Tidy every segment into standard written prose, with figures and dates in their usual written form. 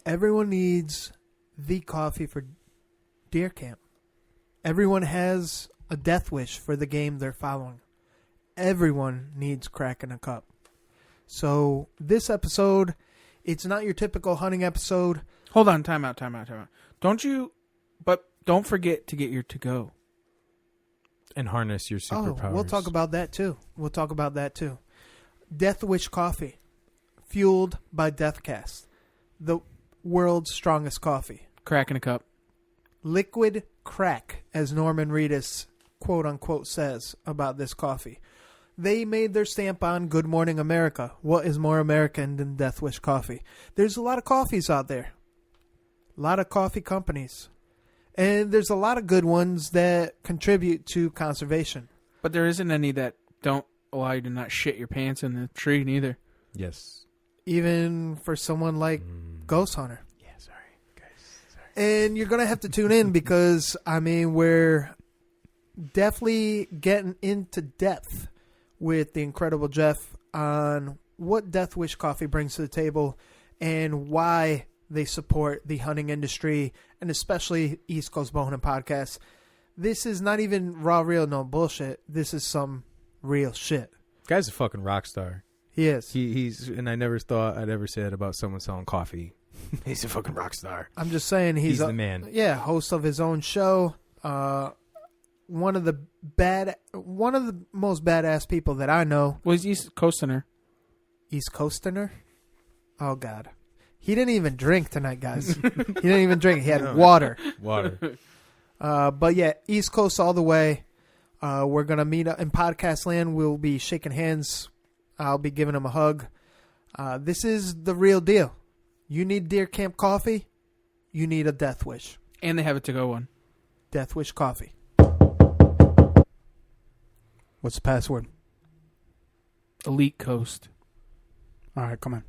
Everyone needs the coffee for deer camp. Everyone has a death wish for the game they're following. Everyone needs crack in a cup. So this episode, it's not your typical hunting episode. Hold on, time out. Don't forget to get your to-go. And harness your superpowers. Oh, we'll talk about that too. Death Wish Coffee, fueled by Deathcast, the world's strongest coffee. Crack in a cup. Liquid crack, as Norman Reedus quote-unquote says about this coffee. They made their stamp on Good Morning America. What is more American than Death Wish Coffee? There's a lot of coffees out there. A lot of coffee companies. And there's a lot of good ones that contribute to conservation. But there isn't any that don't allow you to not shit your pants in the tree neither. Yes. Even for someone like Ghost Hunter. Yeah, sorry, guys. Sorry. And you're going to have to tune in because, we're definitely getting into depth with the incredible Jeff on what Death Wish Coffee brings to the table and why they support the hunting industry and especially East Coast Bowhunting Podcast. This is not even raw, real, no bullshit. This is some real shit. Guy's a fucking rock star. He is. He's, and I never thought I'd ever say it about someone selling coffee. He's a fucking rock star. I'm just saying he's the man. Yeah, host of his own show. One of the most badass people that I know. Well, he's East Coasterner. East Coasterner? Oh, God. He didn't even drink tonight, guys. He didn't even drink. He had water. Water. But yeah, East Coast all the way. We're going to meet up in podcast land. We'll be shaking hands. I'll be giving him a hug. This is the real deal. You need deer camp coffee. You need a Death Wish. And they have a to-go one. Death Wish Coffee. What's the password? Elite Coast. All right, come on.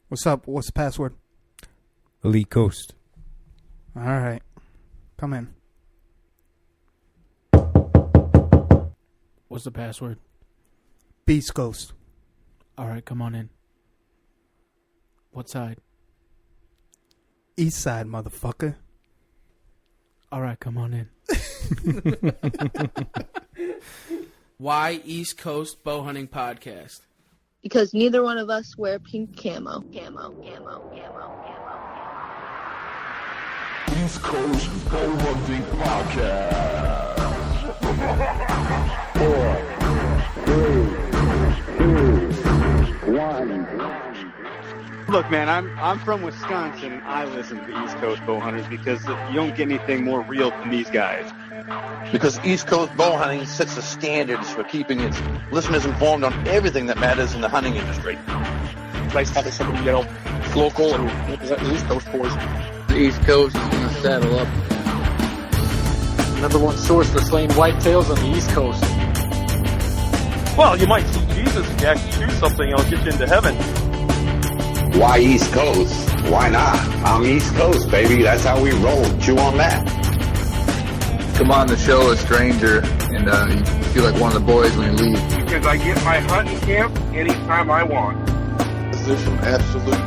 What's up? What's the password? Elite Coast. All right. Come in. What's the password? Beast Coast. All right, come on in. What side? East side, motherfucker. All right, come on in. Why East Coast Bowhunting Podcast? Because neither one of us wear pink camo. East Coast Bowhunting Podcast. 4, 3, 2, 1. Look, man, I'm from Wisconsin, and I listen to the East Coast Bowhunters because you don't get anything more real than these guys. Because East Coast Bowhunting sets the standards for keeping its listeners informed on everything that matters in the hunting industry. Nice having somebody, local and represent the East Coast for us. The East Coast is going to saddle up. Number one source for slaying whitetails on the East Coast. Well, you might see Jesus if you actually do something, it'll get you into heaven. Why East Coast? Why not? I'm East Coast, baby. That's how we roll. Chew on that. Come on the show, a stranger, and you feel like one of the boys when you leave. Because I get my hunting camp anytime I want. There's some absolute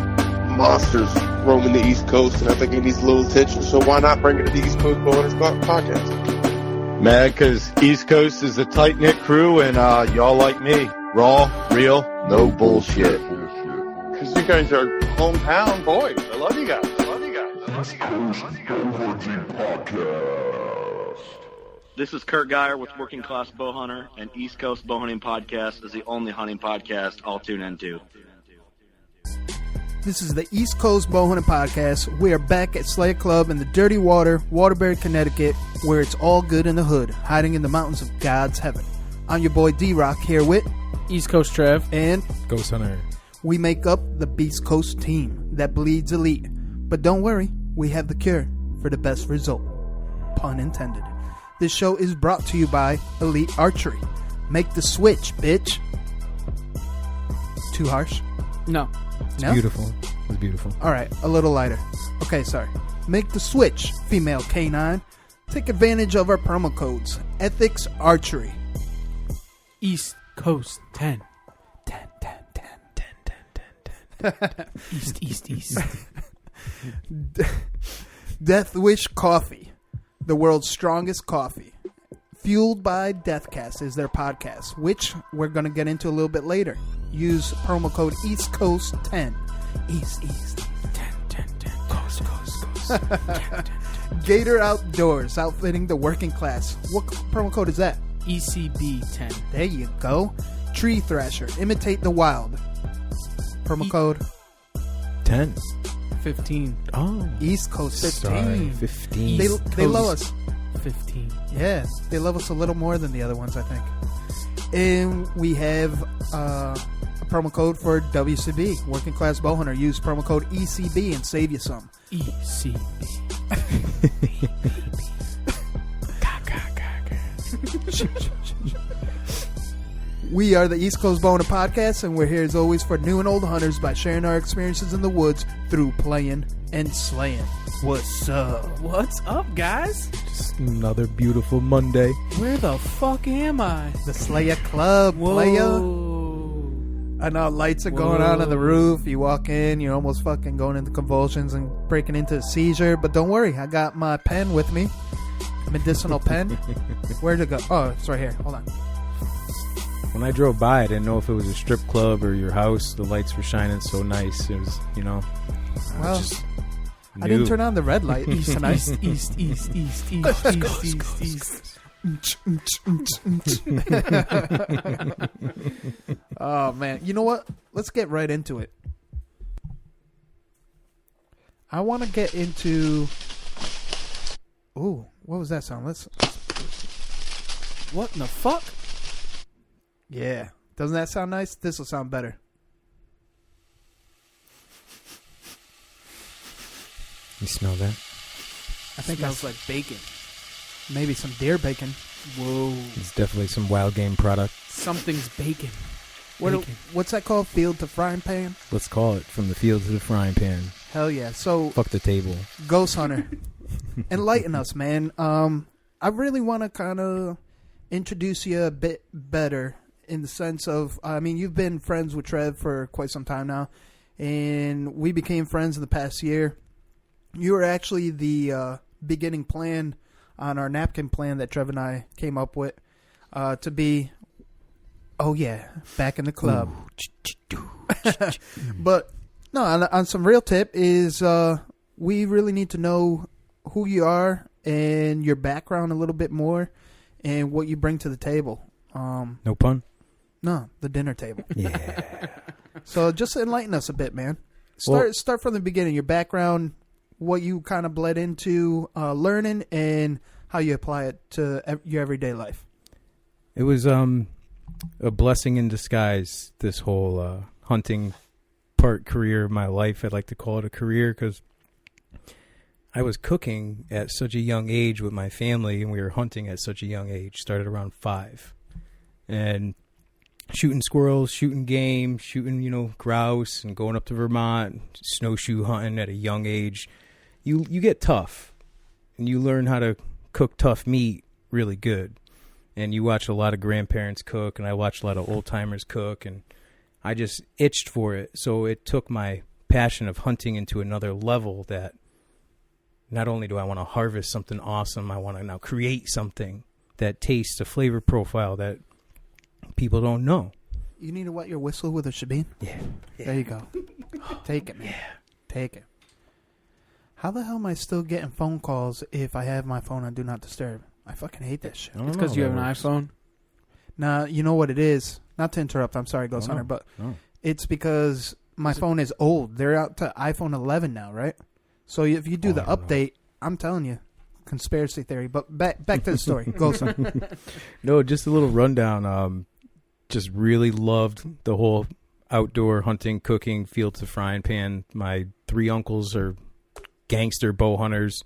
monsters roaming the East Coast, and I think it needs a little attention, so why not bring it to the East Coast Bowhunters Podcast? Mad because East Coast is a tight-knit crew, and y'all like me. Raw, real, no bullshit. Because you guys are hometown boys. I love you guys. East Coast Bowhunting Podcast. This is Kurt Geyer with Working Class Bowhunter, and East Coast Bowhunting Podcast is the only hunting podcast I'll tune into. This is the East Coast Bowhunting Podcast. We are back at Slayer Club in the Dirty Water, Waterbury, Connecticut, where it's all good in the hood, hiding in the mountains of God's heaven. I'm your boy D-Rock here with East Coast Trev and Ghost Hunter. We make up the Beast Coast team that bleeds elite. But don't worry, we have the cure for the best result. Pun intended. This show is brought to you by Elite Archery. Make the switch, bitch. Too harsh? No. No? Beautiful. It's beautiful. All right, a little lighter. Okay, sorry. Make the switch, female K9. Take advantage of our promo codes. Ethics Archery. East Coast 10. 10, 10, 10. East. Death Wish Coffee, the world's strongest coffee. Fueled by Deathcast is their podcast, which we're going to get into a little bit later. Use promo code EastCoast10. East 10. Coast. 10. Gator Outdoors, outfitting the working class. What promo code is that? ECB10. There you go. Tree Thrasher, imitate the wild. Promo code 10. 15. Oh. East Coast 15. Sorry, 15. They love us. 15. Yeah, they love us a little more than the other ones, I think. And we have a promo code for WCB, Working Class Bowhunter. Use promo code ECB and save you some. ECB. We are the East Coast Bowhunter Podcast, and we're here as always for new and old hunters by sharing our experiences in the woods through playing and slaying. What's up? What's up, guys? Just another beautiful Monday. Where the fuck am I? The Slayer Club, player. I know lights are going on the roof. You walk in, you're almost fucking going into convulsions and breaking into a seizure. But don't worry, I got my pen with me. Medicinal pen. Where'd it go? Oh, it's right here. Hold on. When I drove by, I didn't know if it was a strip club or your house. The lights were shining so nice. It was, Well, I didn't turn on the red light. East. Oh, man. You know what? Let's get right into it. I want to get into... Ooh, what was that sound? What in the fuck? Yeah. Doesn't that sound nice? This will sound better. You smell that? I think smells like bacon. Maybe some deer bacon. Whoa. It's definitely some wild game product. Something's bacon. What's that called? Field to frying pan? Let's call it from the field to the frying pan. Hell yeah. So, Fuck the table. Ghost Hunter, enlighten us, man. I really want to kind of introduce you a bit better in the sense of, you've been friends with Trev for quite some time now, and we became friends in the past year. You were actually the beginning plan on our napkin plan that Trev and I came up with to be, back in the club. But, no, on some real tip is we really need to know who you are and your background a little bit more and what you bring to the table. No pun? No, the dinner table. Yeah. So just enlighten us a bit, man. Start from the beginning, your background, what you kind of bled into learning, and how you apply it to your everyday life. It was a blessing in disguise, this whole hunting part career of my life. I'd like to call it a career because I was cooking at such a young age with my family, and we were hunting at such a young age, started around 5. And shooting squirrels, shooting game, shooting, grouse, and going up to Vermont, snowshoe hunting at a young age. You get tough, and you learn how to cook tough meat really good. And you watch a lot of grandparents cook, and I watched a lot of old-timers cook, and I just itched for it. So it took my passion of hunting into another level that not only do I want to harvest something awesome, I want to now create something that tastes a flavor profile that people don't know. You need to wet your whistle with a shebeen? Yeah. There you go. Take it, man. Yeah. Take it. How the hell am I still getting phone calls if I have my phone on Do Not Disturb? I fucking hate that shit. It's because you have an iPhone? Nah, you know what it is? Not to interrupt. I'm sorry, Ghost Hunter, but it's because my phone is old. They're out to iPhone 11 now, right? So if you do the update, I'm telling you, conspiracy theory. But back to the story. Ghost Hunter. No, just a little rundown. Just really loved the whole outdoor hunting, cooking, field to frying pan. My 3 uncles are gangster bow hunters,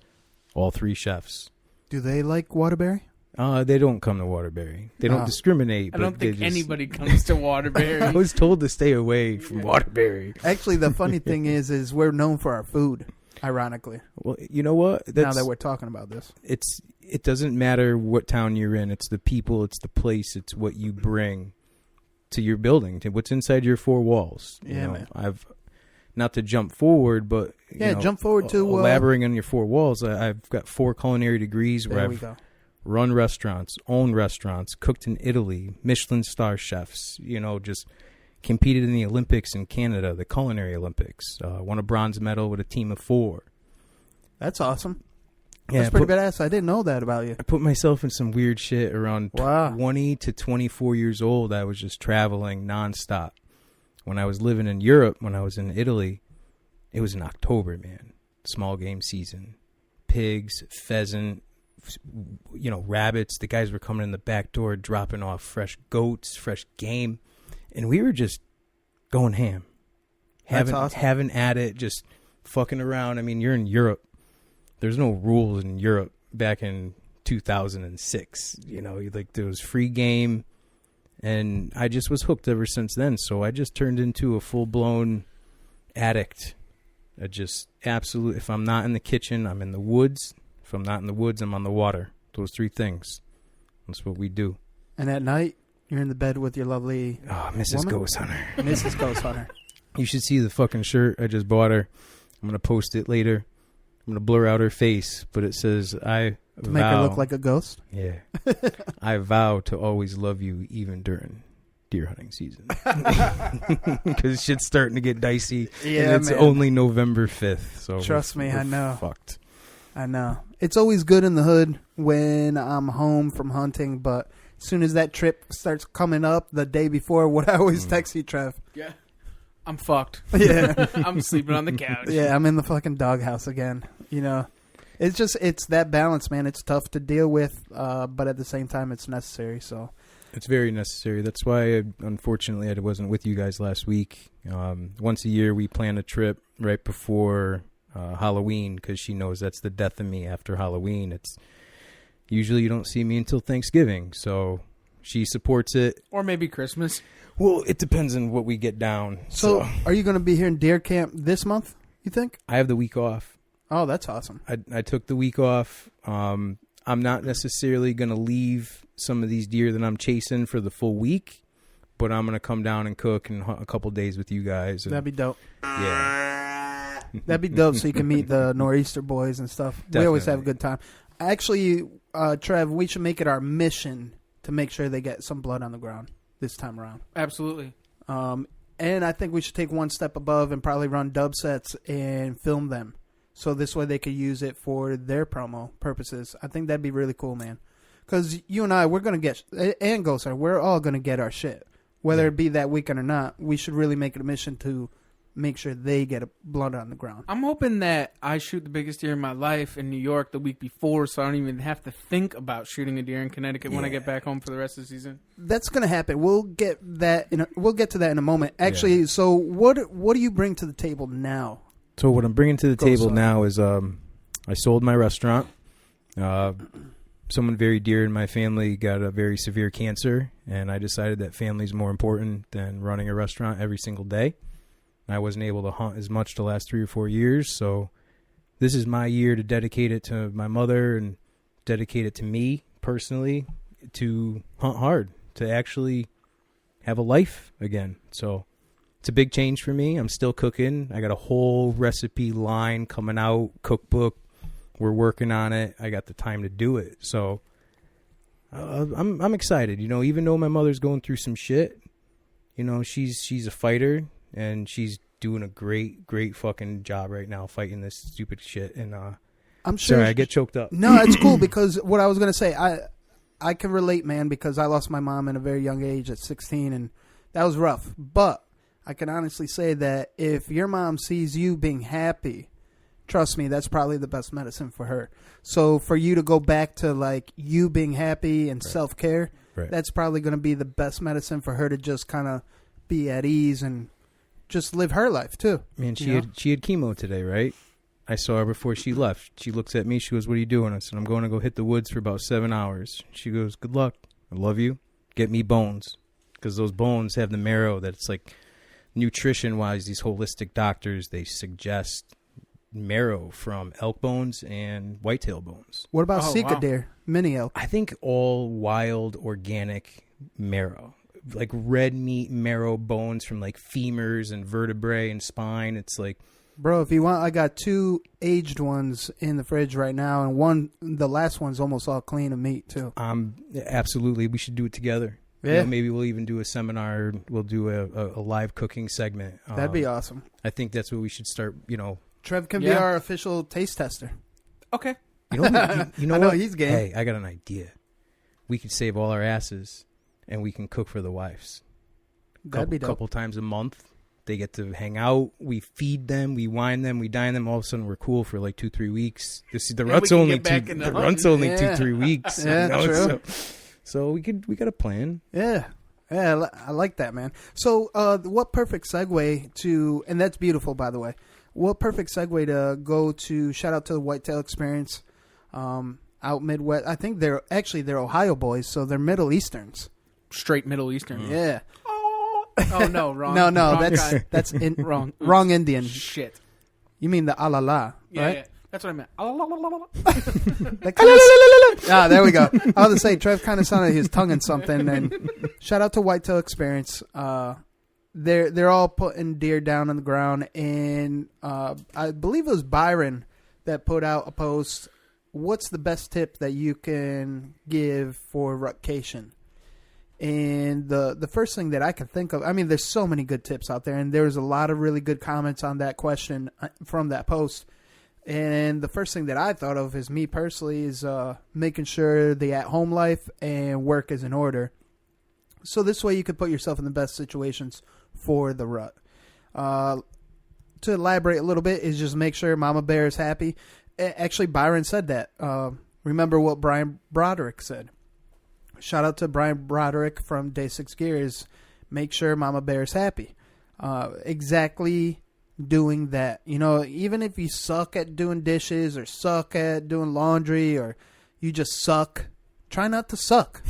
all 3 chefs. Do they like Waterbury? They don't come to Waterbury. They don't discriminate. I don't think anybody comes to Waterbury. I was told to stay away from Waterbury. Actually, the funny thing is we're known for our food, ironically. Well, you know what? Now that we're talking about this. It doesn't matter what town you're in. It's the people, it's the place, it's what you bring to your building, to what's inside your 4 walls. Yeah, man. not to jump forward, but you know, jump forward to elaborating on your 4 walls. I've got 4 culinary degrees where I've run restaurants, owned restaurants, cooked in Italy, Michelin star chefs, you know, just competed in the Olympics in Canada, the Culinary Olympics, won a bronze medal with a team of 4. That's awesome. That's pretty badass. I didn't know that about you. I put myself in some weird shit around 20 to 24 years old. I was just traveling nonstop. When I was living in Europe, when I was in Italy, it was in October, man. Small game season. Pigs, pheasant, you know, rabbits. The guys were coming in the back door, dropping off fresh goats, fresh game. And we were just going ham. Having at it, just fucking around. I mean, you're in Europe. There's no rules in Europe back in 2006. You know, like there was free game, and I just was hooked ever since then. So I just turned into a full-blown addict. I just absolute. If I'm not in the kitchen, I'm in the woods. If I'm not in the woods, I'm on the water. Those 3 things. That's what we do. And at night, you're in the bed with your lovely Mrs. woman? Ghost Hunter. Mrs. Ghost Hunter. You should see the fucking shirt I just bought her. I'm gonna post it later. I'm going to blur out her face, but it says, to make her look like a ghost? Yeah. I vow to always love you even during deer hunting season. Because shit's starting to get dicey. Yeah, and it's only November 5th. So trust me, I know. Fucked. I know. It's always good in the hood when I'm home from hunting, but as soon as that trip starts coming up the day before, what I always text you, Trev. Yeah. I'm fucked. Yeah. I'm sleeping on the couch. Yeah, I'm in the fucking doghouse again. You know, it's that balance, man. It's tough to deal with, but at the same time, it's necessary. So it's very necessary. That's why, unfortunately, I wasn't with you guys last week. Once a year, we plan a trip right before Halloween because she knows that's the death of me after Halloween. It's usually you don't see me until Thanksgiving, so she supports it. Or maybe Christmas. Well, it depends on what we get down. So are you going to be here in deer camp this month, you think? I have the week off. Oh, that's awesome. I took the week off. I'm not necessarily going to leave some of these deer that I'm chasing for the full week, but I'm going to come down and cook and hunt a couple days with you guys. And, that'd be dope. Yeah. That'd be dope so you can meet the Nor'easter boys and stuff. Definitely. We always have a good time. Actually, Trev, we should make it our mission to make sure they get some blood on the ground this time around. Absolutely. And I think we should take one step above and probably run dub sets and film them. So this way they could use it for their promo purposes. I think that'd be really cool, man. Because you and I, we're going to get, and Ghost Hunter, we're all going to get our shit. Whether it be that weekend or not, we should really make it a mission to make sure they get a blood on the ground. I'm hoping that I shoot the biggest deer in my life in New York the week before, so I don't even have to think about shooting a deer in Connecticut when I get back home for the rest of the season. That's going to happen. We'll get that. We'll get to that in a moment. Actually, so what do you bring to the table now? So what I'm bringing to the table now is I sold my restaurant. Someone very dear in my family got a very severe cancer, and I decided that family's more important than running a restaurant every single day. I wasn't able to hunt as much the last 3 or 4 years, so this is my year to dedicate it to my mother and dedicate it to me personally to hunt hard, to actually have a life again. So it's a big change for me. I'm still cooking. I got a whole recipe line coming out, cookbook. We're working on it. I got the time to do it. So I'm excited. You know, even though my mother's going through some shit, you know, she's a fighter and she's doing a great fucking job right now fighting this stupid shit. And I'm sure. Sorry, I get choked up. No, it's cool because what I was going to say, I can relate, man, because I lost my mom at a very young age at 16, and that was rough. But I can honestly say that if your mom sees you being happy, trust me, that's probably the best medicine for her. So for you to go back to like you being happy and self-care, that's probably going to be the best medicine for her to just kind of be at ease and just live her life too. Man, she had chemo today, right? I saw her before she left. She looks at me. She goes, "What are you doing?" I said, "I'm going to go hit the woods for about 7 hours." She goes, "Good luck. I love you. Get me bones." Because those bones have the marrow that's like nutrition-wise, these holistic doctors, they suggest marrow from elk bones and whitetail bones. What about Sika deer, mini elk? I think all wild organic marrow. like red meat, marrow, bones from like femurs and vertebrae and spine. It's like, bro, if you want, I got 2 aged ones in the fridge right now, and the last one's almost all clean of meat too. Absolutely, we should do it together. Yeah, you know, maybe we'll even do a seminar. We'll do a live cooking segment. That'd be awesome. I think that's what we should start. You know, Trev can be our official taste tester. Okay. You know, you know I know what? he's game. Hey, I got an idea. We could save all our asses, and we can cook for the wives. That'd be dope. Couple times a month. They get to hang out. We feed them. We wine them. We dine them. All of a sudden, we're cool for like 2-3 weeks. The rut's only 2-3 weeks. Yeah, you know? true. So we got a plan. Yeah, I like that, man. So, what perfect segue to, and that's beautiful, by the way. What perfect segue to go to? Shout out to the Whitetail Experience, out Midwest. I think they're Ohio boys, so they're Middle Easterns. Straight Middle Eastern. Yeah. Oh no, wrong. No, wrong that's wrong. Wrong Indian. Shit. You mean the alala, Yeah, right? yeah. That's what I meant. There we go. I was to say, Trev kind of sounded his tongue in something. And shout out to Whitetail Experience. They're all putting deer down on the ground, and I believe it was Byron that put out a post. What's the best tip that you can give for rutcation? And the first thing that I can think of, I mean, there's so many good tips out there, and there's a lot of really good comments on that question from that post. And the first thing that I thought of is, me personally, is making sure the at-home life and work is in order. So this way you can put yourself in the best situations for the rut. To elaborate a little bit is just make sure Mama Bear is happy. Actually, Byron said that. Remember what Brian Broderick said. Shout out to Brian Broderick from Day 6 Gears. Make sure Mama Bear is happy. Exactly doing that. You know, even if you suck at doing dishes or suck at doing laundry or you just suck, try not to suck.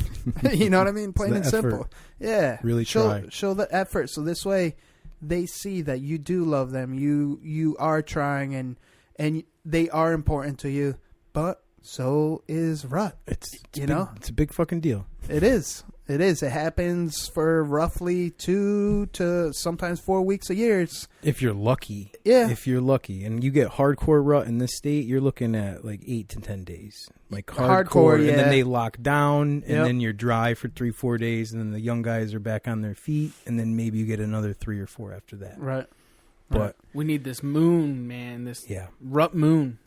You know what I mean? Plain and simple. Yeah. Really try. Show the effort. So this way they see that you do love them. You are trying and they are important to you. But so is rut. It's a big fucking deal. It is. It happens for roughly 2 to sometimes 4 weeks a year. If you're lucky. Yeah. If you're lucky. And you get hardcore rut in this state, you're looking at like 8 to 10 days. Like hardcore. Yeah. And then they lock down, and then you're dry for 3-4 days, and then the young guys are back on their feet, and then maybe you get another 3 or 4 after that. Right. But we need this moon, man. This rut moon.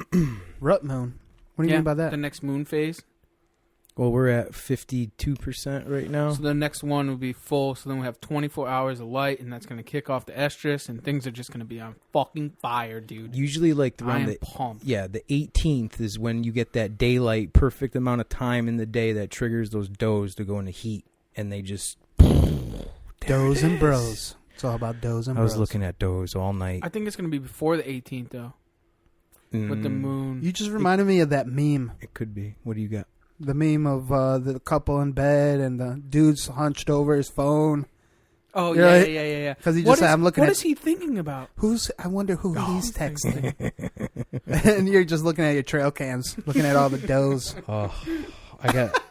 Rut moon. What do you mean by that? The next moon phase. Well, we're at 52% right now. So the next one will be full. So then we have 24 hours of light, and that's going to kick off the estrus, and things are just going to be on fucking fire, dude. Usually, like around the 18th is when you get that daylight, perfect amount of time in the day that triggers those does to go into heat, and they just does and bros. It's all about does and bros. I was looking at does all night. I think it's going to be before the 18th, though. With the moon. You just reminded me of that meme. It could be. What do you got? The meme of the couple in bed and the dude's hunched over his phone. Oh, yeah. Because he just said, I'm looking at... What is he thinking about? I wonder who he's texting. And you're just looking at your trail cams, looking at all the does. Oh, I got...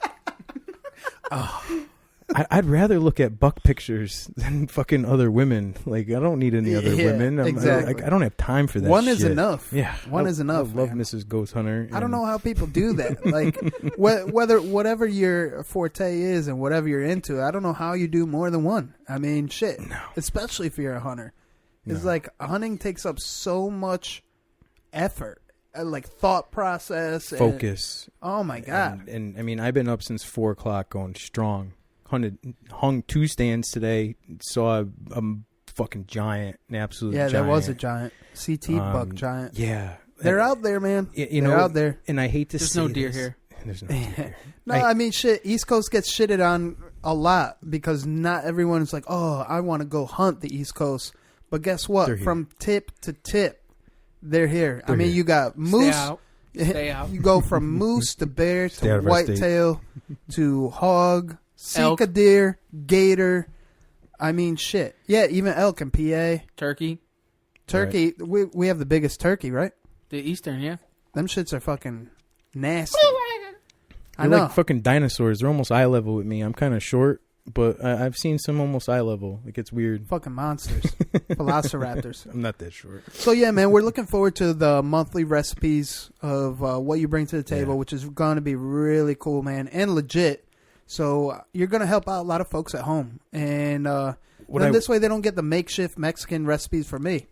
I'd rather look at buck pictures than fucking other women. Like, I don't need any other women. Exactly. I don't have time for that. One shit. is enough. Yeah. One is enough. I love Mrs. Ghost Hunter. I don't know how people do that. Like, whatever your forte is and whatever you're into, I don't know how you do more than one. I mean, shit. No. Especially if you're a hunter. It's like hunting takes up so much effort. Like thought process. Focus. Oh, my God. And I mean, I've been up since 4 o'clock going strong. Hung 2 stands today. Saw a fucking giant, an absolute giant. Yeah, that was a giant. CT buck giant. Yeah. They're out there, man. They're out there. And I hate to There's say no deer this. here. There's no deer here. No, I mean, shit. East Coast gets shitted on a lot because not everyone is like, oh, I want to go hunt the East Coast. But guess what? From tip to tip, they're here. I mean, you got moose. Stay out. You go from moose to bear to whitetail to hog, elk, deer, gator. I mean, shit. Yeah, even elk and PA. Turkey. Right. We have the biggest turkey, right? The Eastern, yeah. Them shits are fucking nasty. They're like fucking dinosaurs. They're almost eye level with me. I'm kind of short, but I've seen some almost eye level. It gets weird. Fucking monsters. Velociraptors. I'm not that short. So, yeah, man, we're looking forward to the monthly recipes of what you bring to the table, which is going to be really cool, man, and legit. So you're going to help out a lot of folks at home. And then this way they don't get the makeshift Mexican recipes for me.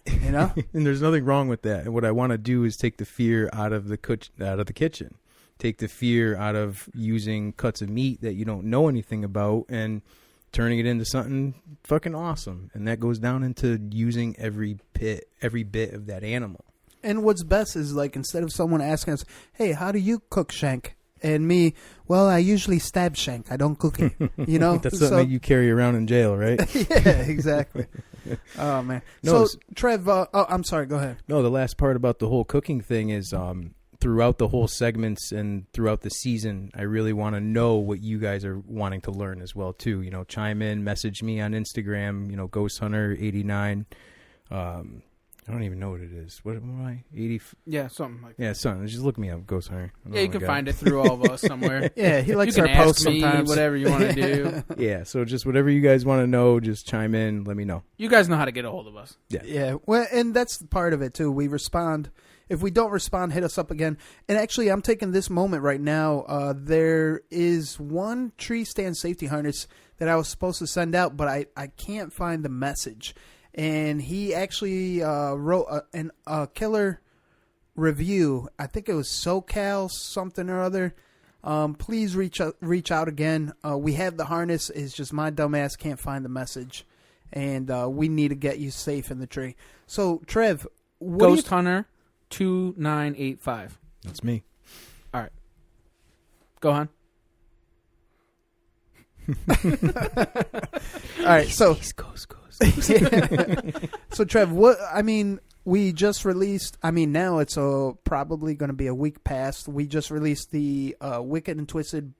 You know? And there's nothing wrong with that. And what I want to do is take the fear out of the kitchen. Take the fear out of using cuts of meat that you don't know anything about and turning it into something fucking awesome. And that goes down into using every bit of that animal. And what's best is, like, instead of someone asking us, hey, how do you cook shank? And me, well, I usually stab shank. I don't cook it. You know? That's something that you carry around in jail, right? Yeah, exactly. Oh, man. No, so, Trev, I'm sorry. Go ahead. No, the last part about the whole cooking thing is throughout the whole segments and throughout the season, I really want to know what you guys are wanting to learn as well, too. You know, chime in, message me on Instagram, Ghost Hunter 89. I don't even know what it is. What am I? 80? Yeah, something like that. Yeah, something. Just look me up, Ghost Hunter. Yeah, you can find it through all of us somewhere. Yeah, he likes you our can posts ask me sometimes. whatever you want to do. Yeah, so just whatever you guys want to know, just chime in, let me know. You guys know how to get a hold of us. Yeah. Yeah, well, and that's part of it, too. We respond. If we don't respond, hit us up again. And actually, I'm taking this moment right now. There is one tree stand safety harness that I was supposed to send out, but I can't find the message. And he actually wrote a killer review. I think it was SoCal something or other. Please reach out again. We have the harness. It's just my dumbass can't find the message. And we need to get you safe in the tree. So, Trev, Ghost Hunter 2985. That's me. All right. Go on. All right, so Ghost. So, Trev, we just released. Now it's probably going to be a week past. We just released the Wicked and Twisted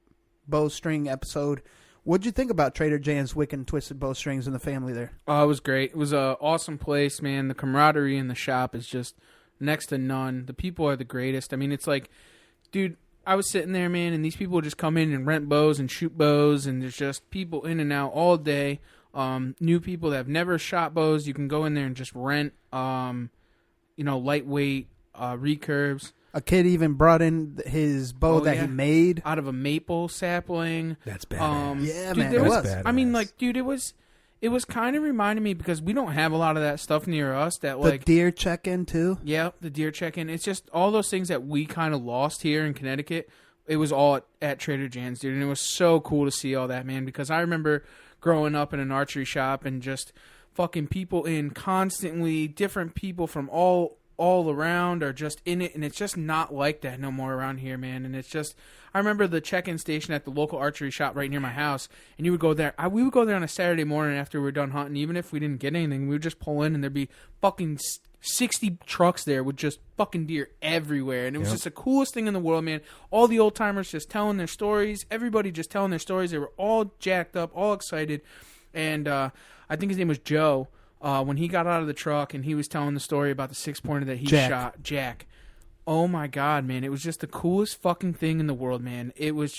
Bowstring episode. What'd you think about Trader Jan's Wicked and Twisted Bowstrings and the family there? Oh, it was great. It was an awesome place, man. The camaraderie in the shop is just next to none. The people are the greatest. I mean, it's like, dude, I was sitting there, man, and these people would just come in and rent bows and shoot bows, and there's just people in and out all day. New people that have never shot bows, you can go in there and just rent, lightweight recurves. A kid even brought in his bow he made out of a maple sapling. That's badass. Yeah, dude, man, it was. badass. I mean, like, dude, it was kind of reminding me, because we don't have a lot of that stuff near us. That the deer check-in too. Yeah, the deer check-in. It's just all those things that we kind of lost here in Connecticut. It was all at Trader Jan's, dude, and it was so cool to see all that, man. Because I remember growing up in an archery shop and just fucking people in constantly, different people from all around are just in it, and it's just not like that no more around here, man. And it's just, I remember the check-in station at the local archery shop right near my house, and you would go there. We would go there on a Saturday morning after we were done hunting. Even if we didn't get anything, we would just pull in, and there'd be fucking 60 trucks there with just fucking deer everywhere. And it was just the coolest thing in the world, man. All the old timers just telling their stories. Everybody just telling their stories. They were all jacked up, all excited. And I think his name was Joe. When he got out of the truck and he was telling the story about the 6-pointer that he shot, Jack. Oh my God, man. It was just the coolest fucking thing in the world, man. It was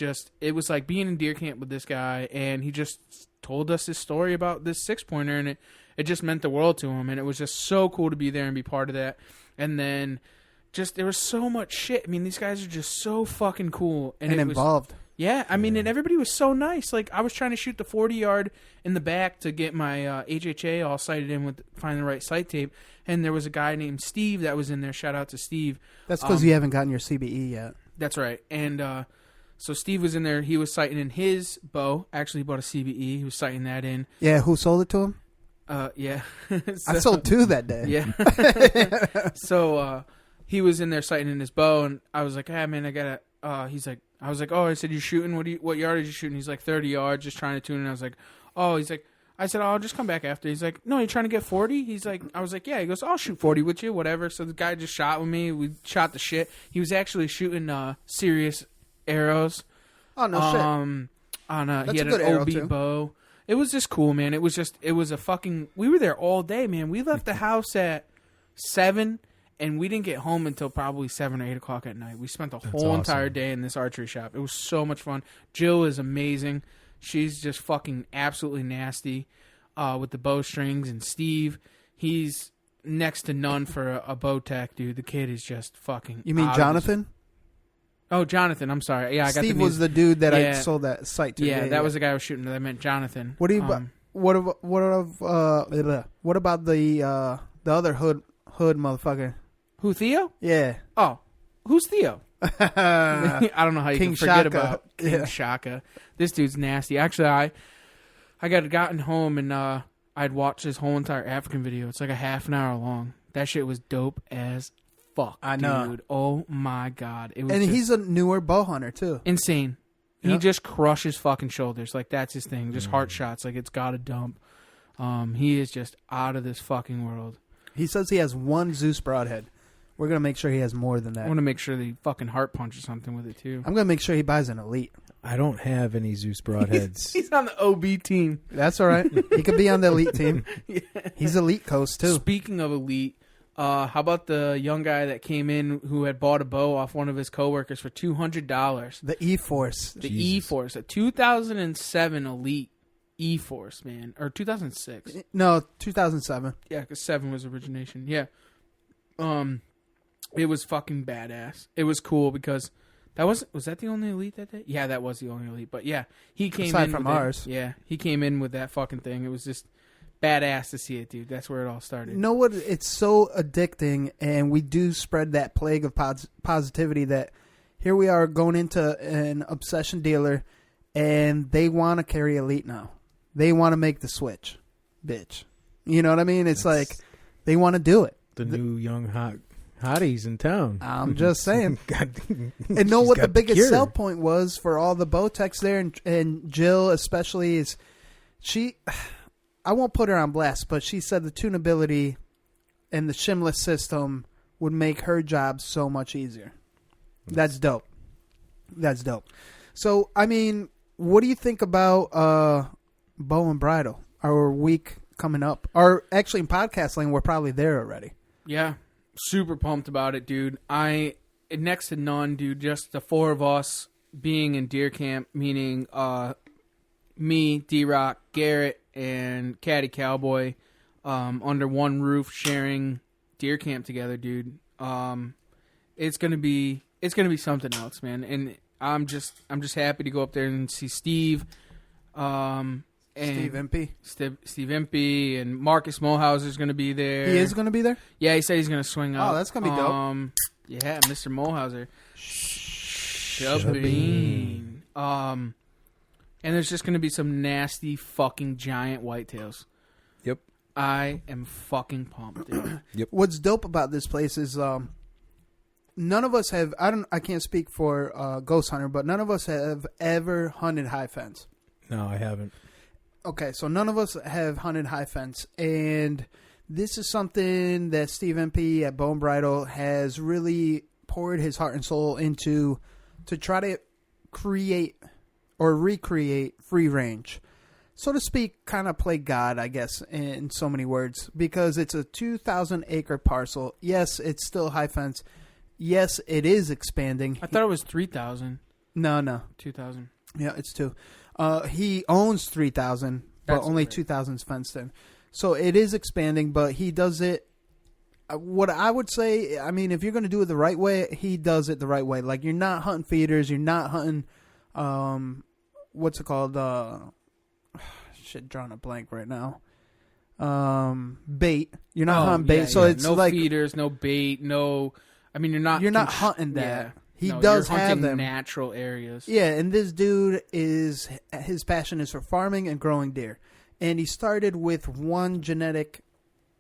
like being in deer camp with this guy, and he just told us his story about this 6-pointer, and it just meant the world to him. And it was just so cool to be there and be part of that. And then just, there was so much shit. I mean, these guys are just so fucking cool. And involved. Yeah, I mean, and everybody was so nice. Like, I was trying to shoot the 40-yard in the back to get my HHA all sighted in with finding the right sight tape, and there was a guy named Steve that was in there. Shout out to Steve. That's because you haven't gotten your CBE yet. That's right. And so Steve was in there. He was sighting in his bow. Actually, he bought a CBE. He was sighting that in. Yeah, who sold it to him? Yeah. I sold 2 that day. Yeah. So he was in there sighting in his bow, and I was like, "Ah, man, I gotta." He's like, I was like, "Oh," I said, "You shooting? What yard are you shooting?" He's like, 30 yards, just trying to tune. And I was like, "Oh," he's like, I said, "Oh, I'll just come back after." He's like, "No, you're trying to get 40?" He's like, I was like, "Yeah." He goes, "I'll shoot 40 with you, whatever." So the guy just shot with me. We shot the shit. He was actually shooting serious arrows. Oh no shit! He had an OB bow. It was just cool, man. It was a fucking. We were there all day, man. We left the house at 7. And we didn't get home until probably 7 or 8 o'clock at night. We spent the whole entire day in this archery shop. It was so much fun. Jill is amazing. She's just fucking absolutely nasty with the bowstrings. And Steve, he's next to none for a bow tech, dude. The kid is just fucking. You mean Jonathan? Oh, Jonathan. I'm sorry. Yeah, I got Steve was the dude that I sold that site to. Yeah, that was the guy I was shooting. I meant Jonathan. What do you? What about the other hood motherfucker? Who, Theo? Yeah. Oh, who's Theo? I don't know how you King can forget Shaka. about King Shaka. This dude's nasty. Actually, I got gotten home and I'd watched his whole entire African video. It's like a half an hour long. That shit was dope as fuck. I know. Dude. Oh my god. It was and he's a newer bow hunter too. Insane. Yep. He just crushes fucking shoulders. Like, that's his thing. Just heart shots. Like, it's got to dump. He is just out of this fucking world. He says he has one Zeus broadhead. We're going to make sure he has more than that. I want to make sure that he fucking heart punches something with it, too. I'm going to make sure he buys an Elite. I don't have any Zeus broadheads. He's on the OB team. That's all right. He could be on the Elite team. Yeah. He's Elite Coast, too. Speaking of Elite, how about the young guy that came in who had bought a bow off one of his coworkers for $200? The E-Force. The E-Force. A 2007 Elite E-Force, man. Or 2006. No, 2007. Yeah, because 7 was origination. Yeah. It was fucking badass. It was cool because was that the only Elite that day? Yeah, that was the only Elite. But yeah, he came aside in from with ours. Yeah, he came in with that fucking thing. It was just badass to see it, dude. That's where it all started. You know what? It's so addicting, and we do spread that plague of positivity that here we are going into an obsession dealer, and they want to carry Elite now. They want to make the switch, bitch. You know what I mean? It's like they want to do it. The new young hotties in town. I'm just saying. And know what the biggest sell point was for all the bow techs there, and Jill especially, is she... I won't put her on blast, but she said the tunability and the shimless system would make her job so much easier. That's dope. That's dope. So, I mean, what do you think about Bow and Bridle? Our week coming up. Or actually, in podcast lane, we're probably there already. Yeah. Super pumped about it, dude. Next to none, dude. Just the four of us being in deer camp, meaning me, D-Rock, Garrett, and Caddy Cowboy under one roof sharing deer camp together, dude. It's gonna be something else, man. And I'm just happy to go up there and see Steve, and Steve Impey. Steve Impey and Marcus Mulhauser's gonna be there. He is gonna be there? Yeah, he said he's gonna swing up. Oh, that's gonna be dope. Yeah, Mr. Mulhauser. Shabeen. And there's just going to be some nasty fucking giant whitetails. Yep. I am fucking pumped, dude. Yep. What's dope about this place is none of us have... I can't speak for Ghost Hunter, but none of us have ever hunted high fence. No, I haven't. Okay, so none of us have hunted high fence, and this is something that Steve MP at Bow and Bridle has really poured his heart and soul into to try to create or recreate free range. So to speak, kind of play God, I guess, in so many words, because it's a 2,000-acre parcel. Yes, it's still high fence. Yes, it is expanding. I thought it was 3,000. No. 2,000. Yeah, it's 2. He owns 3,000, but only 2,000 is fenced in. So it is expanding, but he does it. What I would say, I mean, if you're going to do it the right way, he does it the right way. Like, you're not hunting feeders. You're not hunting, what's it called? Shit, drawing a blank right now. Bait. You're not hunting bait. So it's no like feeders, no bait, no. I mean, you're not hunting that. Yeah. He No, does you're have hunting them. natural areas. Yeah, and this dude his passion is for farming and growing deer. And he started with one genetic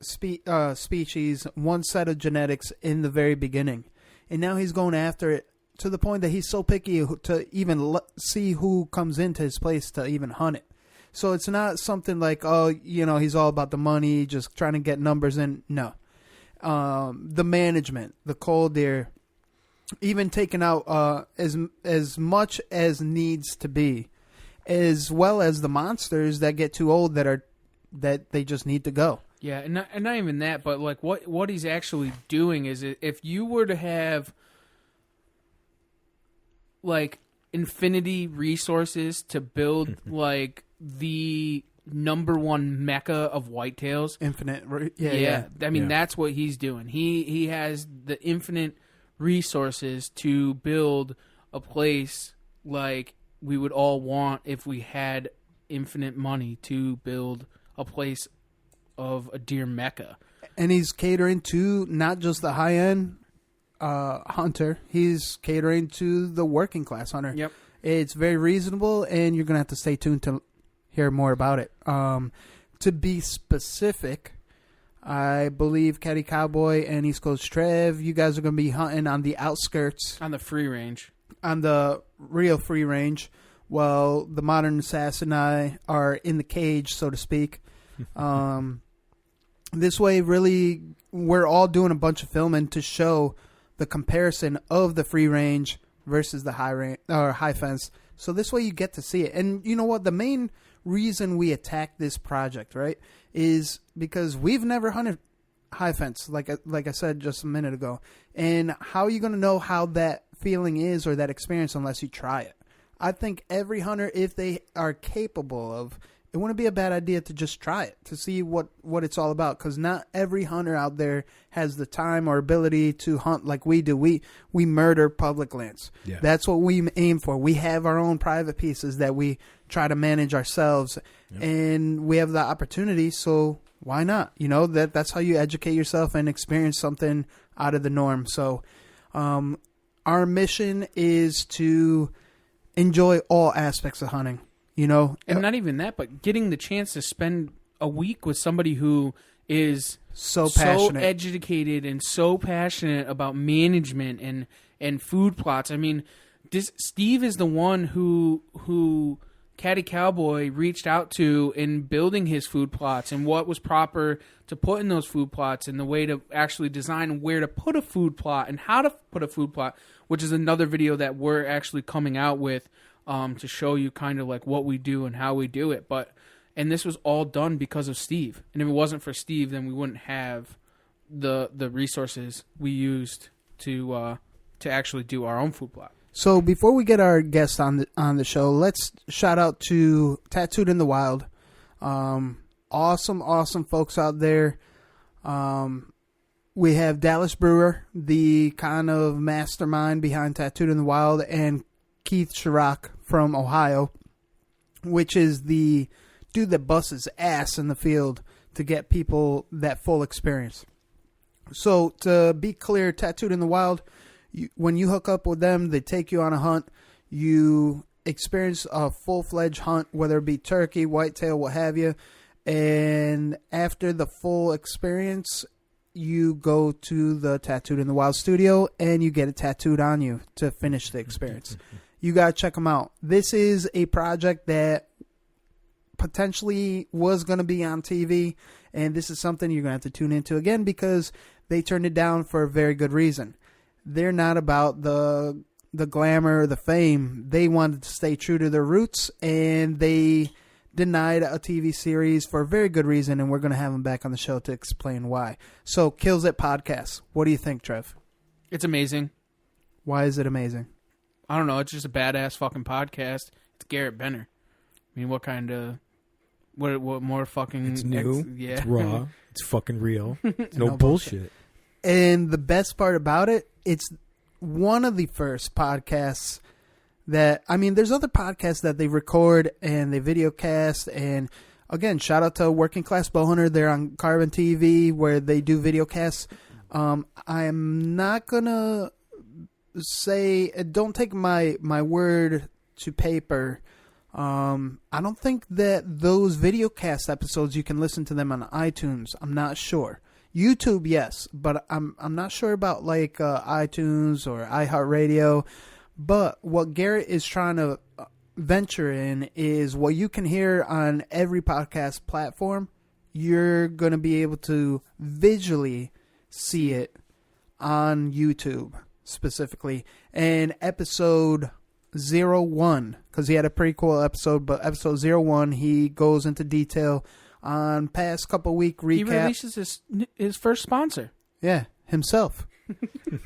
species, one set of genetics in the very beginning. And now he's going after it to the point that he's so picky to even see who comes into his place to even hunt it. So it's not something like, he's all about the money, just trying to get numbers in. No. The management, the coal deer, even taking out as much as needs to be, as well as the monsters that get too old that they just need to go. Yeah, and not even that, but like what he's actually doing is if you were to have like infinity resources to build like the number one mecca of whitetails. Infinite, yeah. I mean, that's what he's doing. He has the infinite resources to build a place like we would all want if we had infinite money to build a place of a deer mecca. And he's catering to not just the high-end hunter. He's catering to the working class hunter. Yep. It's very reasonable, and you're going to have to stay tuned to hear more about it. To be specific, I believe Caddy Cowboy and East Coast Trev, you guys are going to be hunting on the outskirts. On the free range. On the real free range. While the Modern Assassin and I are in the cage, so to speak. This way, really, we're all doing a bunch of filming to show the comparison of the free range versus the high fence. So this way you get to see it. And you know what? The main reason we attacked this project, right, is because we've never hunted high fence, like I said just a minute ago. And how are you going to know how that feeling is or that experience unless you try it? I think every hunter, if they are capable of, it wouldn't be a bad idea to just try it, to see what it's all about, because not every hunter out there has the time or ability to hunt like we do. We murder public lands. Yeah. That's what we aim for. We have our own private pieces that we try to manage ourselves, and we have the opportunity, so why not? You know, that's how you educate yourself and experience something out of the norm. So our mission is to enjoy all aspects of hunting. You know, and not even that, but getting the chance to spend a week with somebody who is so passionate, so educated, and so passionate about management and food plots. I mean, Steve is the one who Caddy Cowboy reached out to in building his food plots and what was proper to put in those food plots and the way to actually design where to put a food plot and how to put a food plot, which is another video that we're actually coming out with. To show you kind of like what we do and how we do it. And this was all done because of Steve. And if it wasn't for Steve, then we wouldn't have the resources we used to actually do our own food plot. So before we get our guest on the show, let's shout out to Tattooed in the Wild. Awesome folks out there. We have Dallas Brewer, the kind of mastermind behind Tattooed in the Wild, and Keith Chirac from Ohio, which is the dude that busts his ass in the field to get people that full experience. So to be clear, Tattooed in the Wild, when you hook up with them, they take you on a hunt. You experience a full-fledged hunt, whether it be turkey, whitetail, what have you. And after the full experience, you go to the Tattooed in the Wild studio and you get it tattooed on you to finish the experience. You got to check them out. This is a project that potentially was going to be on TV, and this is something you're going to have to tune into again because they turned it down for a very good reason. They're not about the glamour or the fame. They wanted to stay true to their roots, and they denied a TV series for a very good reason, and we're going to have them back on the show to explain why. So, Kills It Podcast. What do you think, Trev? It's amazing. Why is it amazing? I don't know. It's just a badass fucking podcast. It's Garrett Benner. I mean, what kind of... What more fucking... It's new. Yeah. It's raw. It's fucking real. No bullshit. And the best part about it, it's one of the first podcasts that... I mean, there's other podcasts that they record and they videocast. And again, shout out to Working Class Bowhunter. They're on Carbon TV where they do videocasts. I'm not going to... say, don't take my word to paper. I don't think that those videocast episodes you can listen to them on iTunes. I'm not sure. YouTube, yes, but I'm not sure about like iTunes or iHeartRadio. But what Garrett is trying to venture in is what you can hear on every podcast platform. You're going to be able to visually see it on YouTube. Specifically, and episode 01, because he had a pretty cool episode, but episode 01, he goes into detail on past couple week recap. He releases his first sponsor. Yeah, himself.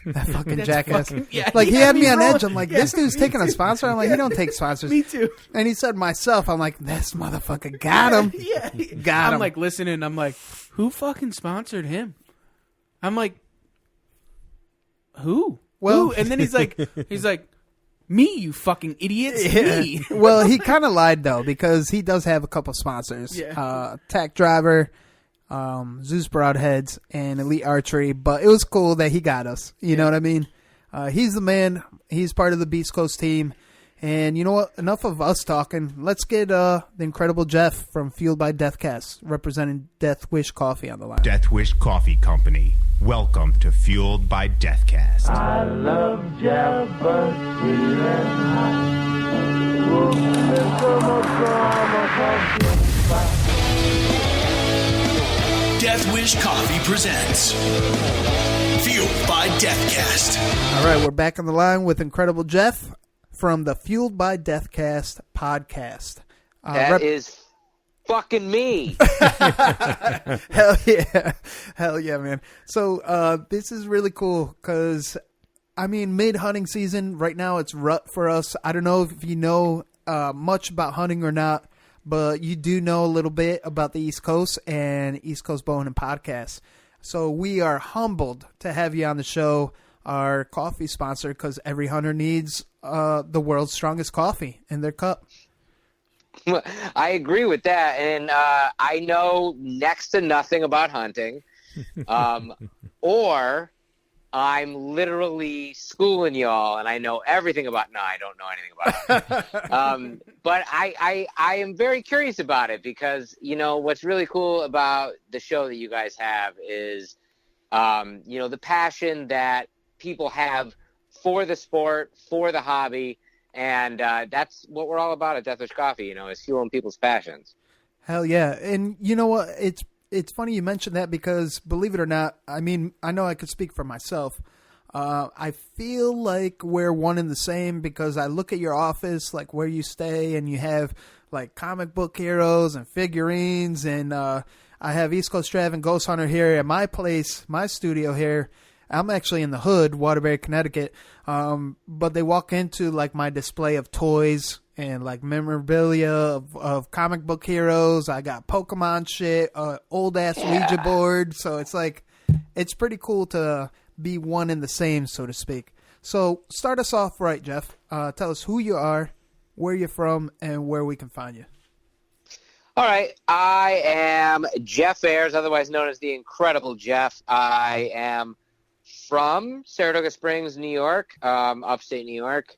That fucking That's jackass. yeah, Like, he had me on rolling. edge. I'm like, this dude's taking a sponsor? I'm like, he don't take sponsors. Me too. And he said myself. I'm like, this motherfucker got him. Yeah. Got him. I'm like listening. I'm like, who fucking sponsored him? I'm like, who? Well- Who? And then he's like, me, you fucking idiots. Yeah. Me. Well, he kind of lied, though, because he does have a couple sponsors. Yeah. Tack Driver, Zeus Broadheads, and Elite Archery. But it was cool that he got us. You know what I mean? He's the man. He's part of the Beast Coast team. And you know what? Enough of us talking. Let's get the incredible Jeff from Fueled by Deathcast representing Death Wish Coffee on the line. Death Wish Coffee Company. Welcome to Fueled by Deathcast. I love Jeff, but she Death Wish Coffee presents Fueled by Deathcast. All right, we're back on the line with incredible Jeff from the Fueled by Deathcast podcast. That is fucking me. Hell yeah, man. So this is really cool because, I mean, mid-hunting season, right now it's rut for us. I don't know if you know much about hunting or not, but you do know a little bit about the East Coast and East Coast Bowhunting podcast. So we are humbled to have you on the show, our coffee sponsor, because every hunter needs the world's strongest coffee in their cup. I agree with that, and I know next to nothing about hunting, or I'm literally schooling y'all, and I know everything about. No, I don't know anything about it. But I am very curious about it because you know what's really cool about the show that you guys have is, you know, the passion that people have for the sport, for the hobby. And that's what we're all about at Death Wish Coffee, you know, is fueling people's passions. Hell yeah. And you know what? It's funny you mentioned that because, believe it or not, I mean, I know I could speak for myself. I feel like we're one and the same because I look at your office, like where you stay, and you have like comic book heroes and figurines. And I have East Coast Strav and Ghost Hunter here at my place, my studio here. I'm actually in the hood, Waterbury, Connecticut. But they walk into like my display of toys and like memorabilia of comic book heroes. I got Pokemon shit, old ass Ouija board. So it's like, it's pretty cool to be one and the same, so to speak. So start us off right, Jeff. Tell us who you are, where you're from, and where we can find you. All right. I am Jeff Ayers, otherwise known as the Incredible Jeff. I am from Saratoga Springs, New York, upstate New York,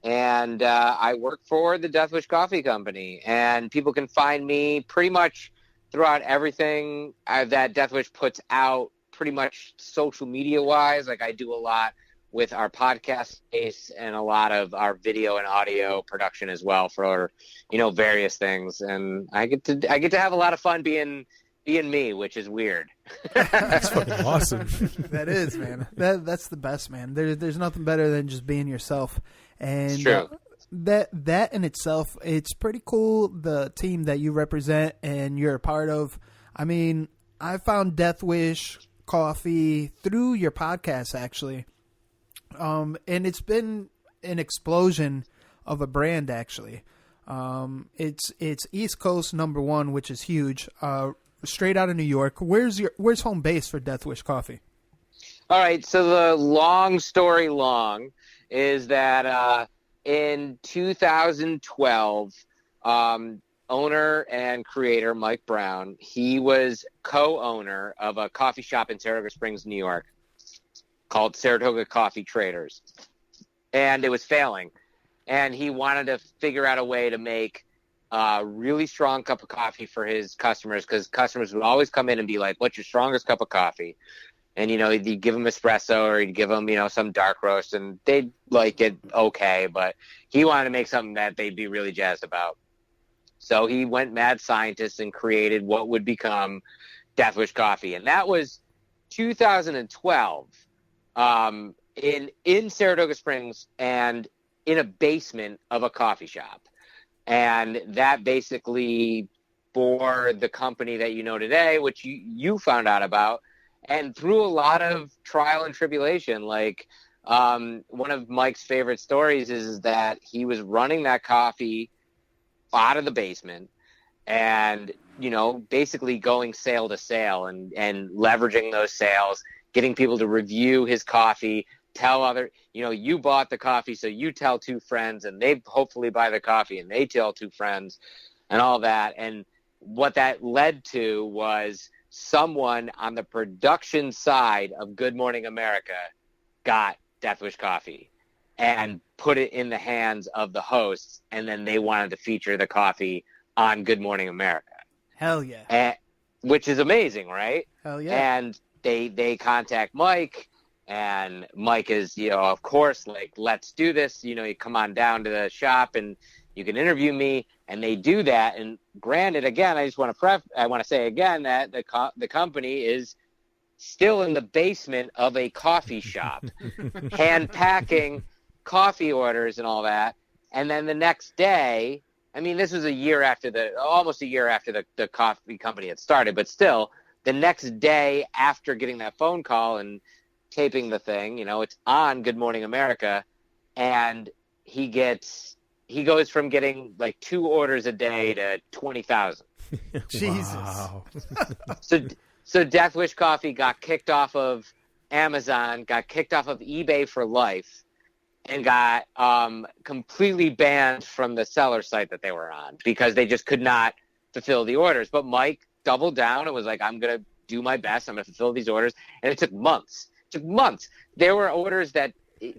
and I work for the Death Wish Coffee Company. And people can find me pretty much throughout everything that Death Wish puts out, pretty much social media-wise. Like I do a lot with our podcast space and a lot of our video and audio production as well for, you know, various things. And I get to have a lot of fun being me, which is weird. That's fucking awesome. That is, man. That's the best, man. There's nothing better than just being yourself. And it's true. That in itself, it's pretty cool, the team that you represent and you're a part of. I mean, I found Death Wish Coffee through your podcast, actually. And it's been an explosion of a brand, actually. It's East Coast #1, which is huge. Straight out of New York. Where's home base for Death Wish Coffee? All right, so the long story long is that in 2012, owner and creator Mike Brown, he was co-owner of a coffee shop in Saratoga Springs, New York, called Saratoga Coffee Traders, and it was failing, and he wanted to figure out a way to make a really strong cup of coffee for his customers, because customers would always come in and be like, what's your strongest cup of coffee? And, you know, he'd give them espresso or he'd give them, you know, some dark roast, and they'd like it okay, but he wanted to make something that they'd be really jazzed about. So he went mad scientist and created what would become Death Wish Coffee. And that was 2012 in Saratoga Springs and in a basement of a coffee shop. And that basically bore the company that you know today, which you found out about. And through a lot of trial and tribulation, like one of Mike's favorite stories is that he was running that coffee out of the basement and, basically going sale to sale and leveraging those sales, getting people to review his coffee, tell other, you bought the coffee, so you tell 2 friends and they hopefully buy the coffee and they tell 2 friends and all that. And what that led to was someone on the production side of Good Morning America got Death Wish coffee and put it in the hands of the hosts, and then they wanted to feature the coffee on Good Morning America. Hell yeah. Which is amazing, right? Hell yeah. And they contact Mike, and Mike is, of course, like, let's do this. You come on down to the shop and you can interview me. And they do that. And granted, again, I just want to say again that the company is still in the basement of a coffee shop, hand packing coffee orders and all that. And then the next day, I mean, this was almost a year after the coffee company had started, but still, the next day after getting that phone call and taping the thing, it's on Good Morning America, and he goes from getting like 2 orders a day to 20,000. Jesus. Wow. So Death Wish Coffee got kicked off of Amazon, got kicked off of eBay for life, and got completely banned from the seller site that they were on because they just could not fulfill the orders. But Mike doubled down and was like, I'm going to do my best. I'm going to fulfill these orders. And it took months. There were orders that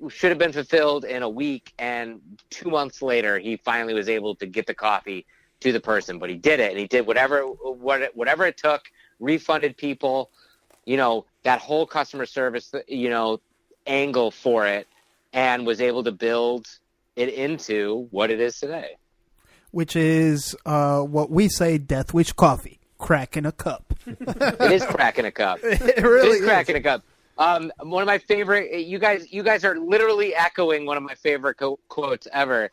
should have been fulfilled in a week, and 2 months later, he finally was able to get the coffee to the person. But he did it, and he did whatever it took, refunded people, that whole customer service, angle for it, and was able to build it into what it is today. Which is what we say, Death Wish Coffee, crack in a cup. It is crack in a cup. It really is crack in a cup. One of my favorite, you guys are literally echoing one of my favorite quotes ever.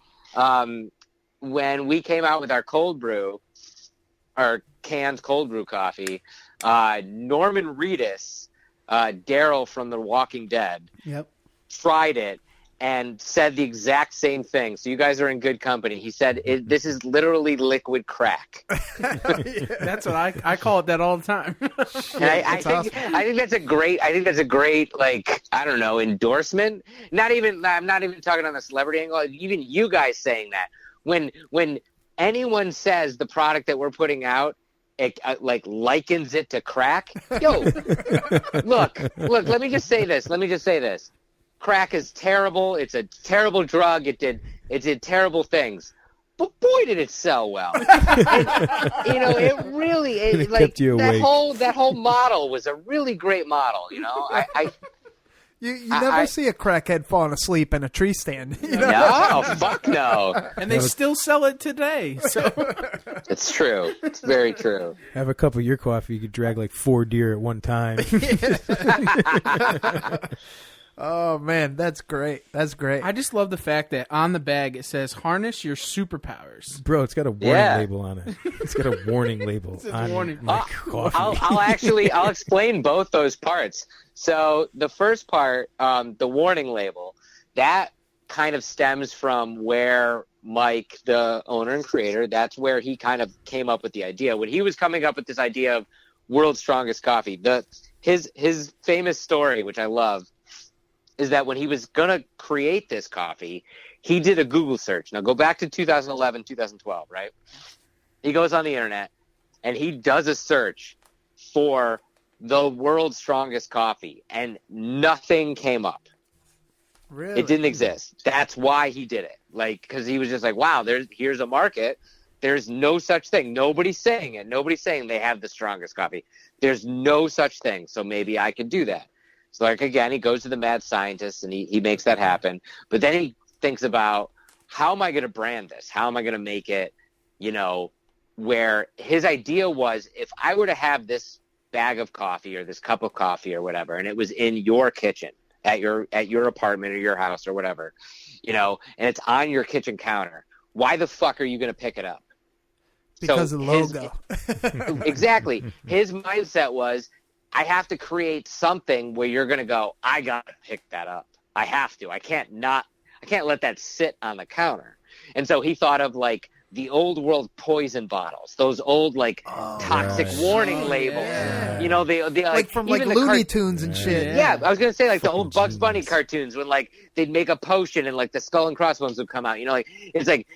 When we came out with our cold brew, our canned cold brew coffee, Norman Reedus, Daryl from The Walking Dead, tried it and said the exact same thing. So you guys are in good company. He said, this is literally liquid crack. That's what I call it that all the time. I think that's a great, like, I don't know, endorsement. I'm not even talking on the celebrity angle. Even you guys saying that. When anyone says the product that we're putting out, it, like, likens it to crack. Yo, look, let me just say this. Crack is terrible. It's a terrible drug. It did terrible things. But boy, did it sell well. It really kept you awake. that whole model was a really great model. You never see a crackhead falling asleep in a tree stand. No, fuck no. And they still sell it today. So it's true. It's very true. Have a cup of your coffee. You could drag like 4 deer at one time. Oh, man, that's great. That's great. I just love the fact that on the bag it says, harness your superpowers. Bro, it's got a warning label on it. It's got a warning label on warning. my coffee. I'll explain both those parts. So the first part, the warning label, that kind of stems from where Mike, the owner and creator, that's where he kind of came up with the idea. When he was coming up with this idea of World's Strongest Coffee, his famous story, which I love, is that when he was going to create this coffee, he did a Google search. Now, go back to 2011, 2012, right? He goes on the internet, and he does a search for the world's strongest coffee, and nothing came up. Really? It didn't exist. That's why he did it. Like, because he was just like, wow, here's a market. There's no such thing. Nobody's saying it. Nobody's saying they have the strongest coffee. There's no such thing, so maybe I could do that. So, like, again, he goes to the mad scientist, and he makes that happen. But then he thinks about, how am I going to brand this? How am I going to make it, where his idea was, if I were to have this bag of coffee or this cup of coffee or whatever, and it was in your kitchen, at your apartment or your house or whatever, and it's on your kitchen counter, why the fuck are you going to pick it up? Because of the logo. Exactly. His mindset was, I have to create something where you're going to go, I got to pick that up. I have to. I can't let that sit on the counter. And so he thought of like the old world poison bottles, those old like toxic warning labels. Yeah. You know, they like from like Looney Tunes and shit. Yeah, I was gonna say like the old Bugs Bunny cartoons when like they'd make a potion and like the skull and crossbones would come out. You know, like it's like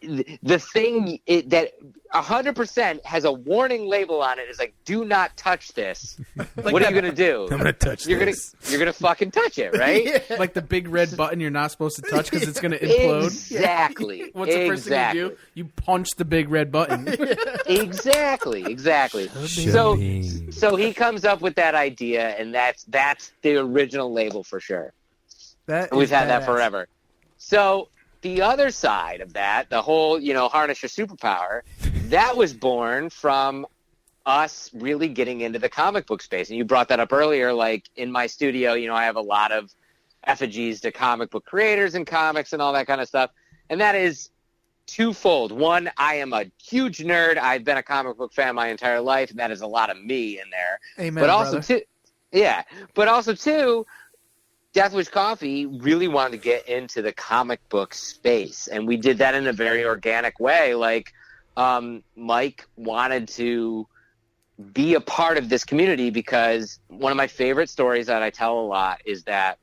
the thing that 100% has a warning label on it is like, do not touch this. What are you gonna do? I'm gonna touch this. You're gonna fucking touch it, right? Yeah. Like the big red button you're not supposed to touch because it's gonna implode. Exactly. What's the first thing you do? You punch the big red button. Exactly. So he comes up with that idea, and that's the original label for sure. We've had that forever. So the other side of that, the whole, harness your superpower, that was born from us really getting into the comic book space. And you brought that up earlier, like in my studio, I have a lot of effigies to comic book creators and comics and all that kind of stuff. And that is twofold. One, I am a huge nerd. I've been a comic book fan my entire life, and that is a lot of me in there. Amen, but also, brother. But also, too, Death Wish Coffee really wanted to get into the comic book space, and we did that in a very organic way. Like, Mike wanted to be a part of this community because one of my favorite stories that I tell a lot is that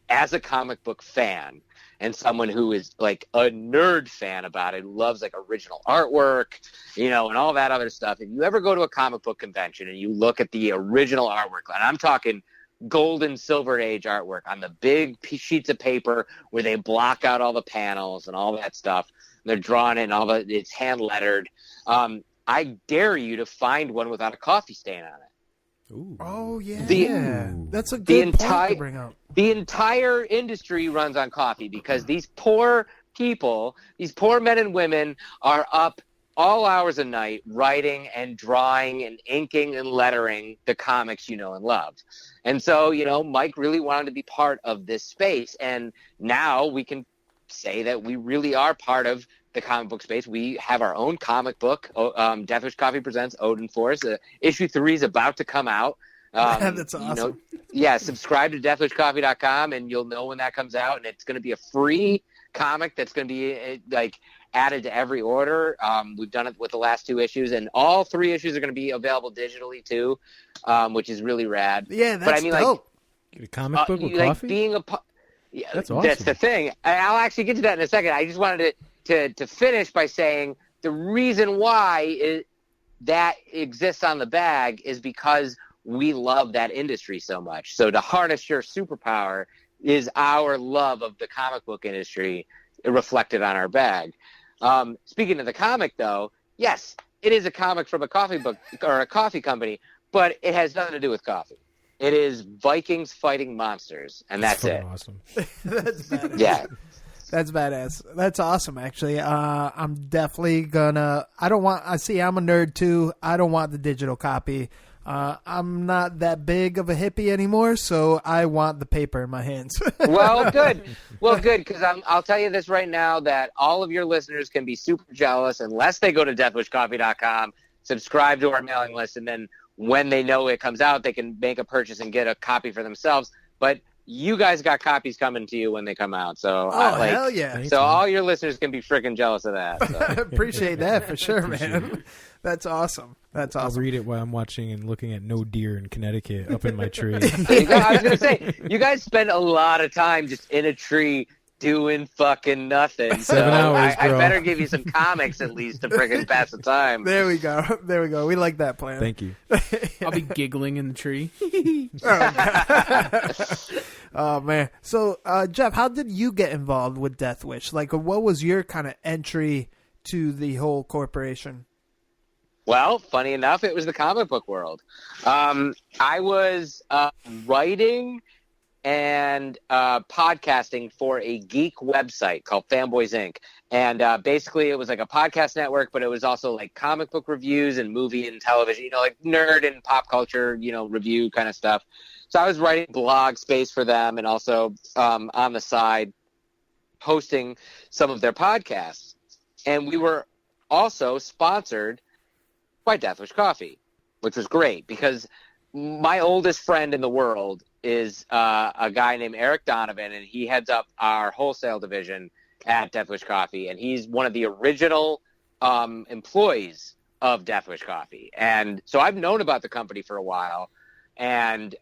as a comic book fan and someone who is like a nerd fan about it, who loves like original artwork, and all that other stuff, if you ever go to a comic book convention and you look at the original artwork, and I'm talking gold and silver age artwork on the big sheets of paper where they block out all the panels and all that stuff. They're drawn in, it's hand lettered. I dare you to find one without a coffee stain on it. Ooh. Oh yeah, that's a good point to bring up. The entire industry runs on coffee because these poor people, these poor men and women, are up all hours of night writing and drawing and inking and lettering the comics and love. And so, Mike really wanted to be part of this space. And now we can say that we really are part of the comic book space. We have our own comic book, Death Wish Coffee Presents Odin Force. Issue 3 is about to come out. That's awesome. Subscribe to deathwishcoffee.com and you'll know when that comes out. And it's going to be a free comic that's going to be added to every order. We've done it with the last 2 issues, and all 3 issues are going to be available digitally too, which is really rad. Yeah, that's dope. Get a comic book with coffee? That's awesome. That's the thing. I'll actually get to that in a second. I just wanted to finish by saying the reason why that exists on the bag is because we love that industry so much. So to harness your superpower is our love of the comic book industry reflected on our bag. Speaking of the comic, though, yes, it is a comic from a coffee book or a coffee company, but it has nothing to do with coffee. It is Vikings fighting monsters, and that's it. Awesome. That's badass. Yeah. That's badass. That's awesome, actually. I'm definitely gonna. I'm a nerd too. I don't want the digital copy. I'm not that big of a hippie anymore, so I want the paper in my hands. Well, good. Because I'll tell you this right now that all of your listeners can be super jealous unless they go to deathwishcoffee.com, subscribe to our mailing list, and then when they know it comes out, they can make a purchase and get a copy for themselves. But you guys got copies coming to you when they come out. So, hell yeah. So all your listeners can be freaking jealous of that. So. Appreciate that for sure, man. That's awesome. I'll read it while I'm watching and looking at no deer in Connecticut up in my tree. I was going to say, you guys spend a lot of time just in a tree doing fucking nothing. 7 hours, I bro. better give you some comics at least to freaking pass the time. There we go. We like that plan. Thank you. I'll be giggling in the tree. Oh, man. So, Jeff, how did you get involved with Death Wish? Like, what was your kind of entry to the whole corporation? Well, funny enough, it was the comic book world. I was writing and podcasting for a geek website called Fanboys Inc. And basically it was like a podcast network, but it was also like comic book reviews and movie and television, like nerd and pop culture, review kind of stuff. So I was writing blog space for them and also on the side hosting some of their podcasts. And we were also sponsored by Death Wish Coffee, which was great because my oldest friend in the world is a guy named Eric Donovan, and he heads up our wholesale division at Death Wish Coffee, and he's one of the original employees of Death Wish Coffee. And so I've known about the company for a while, and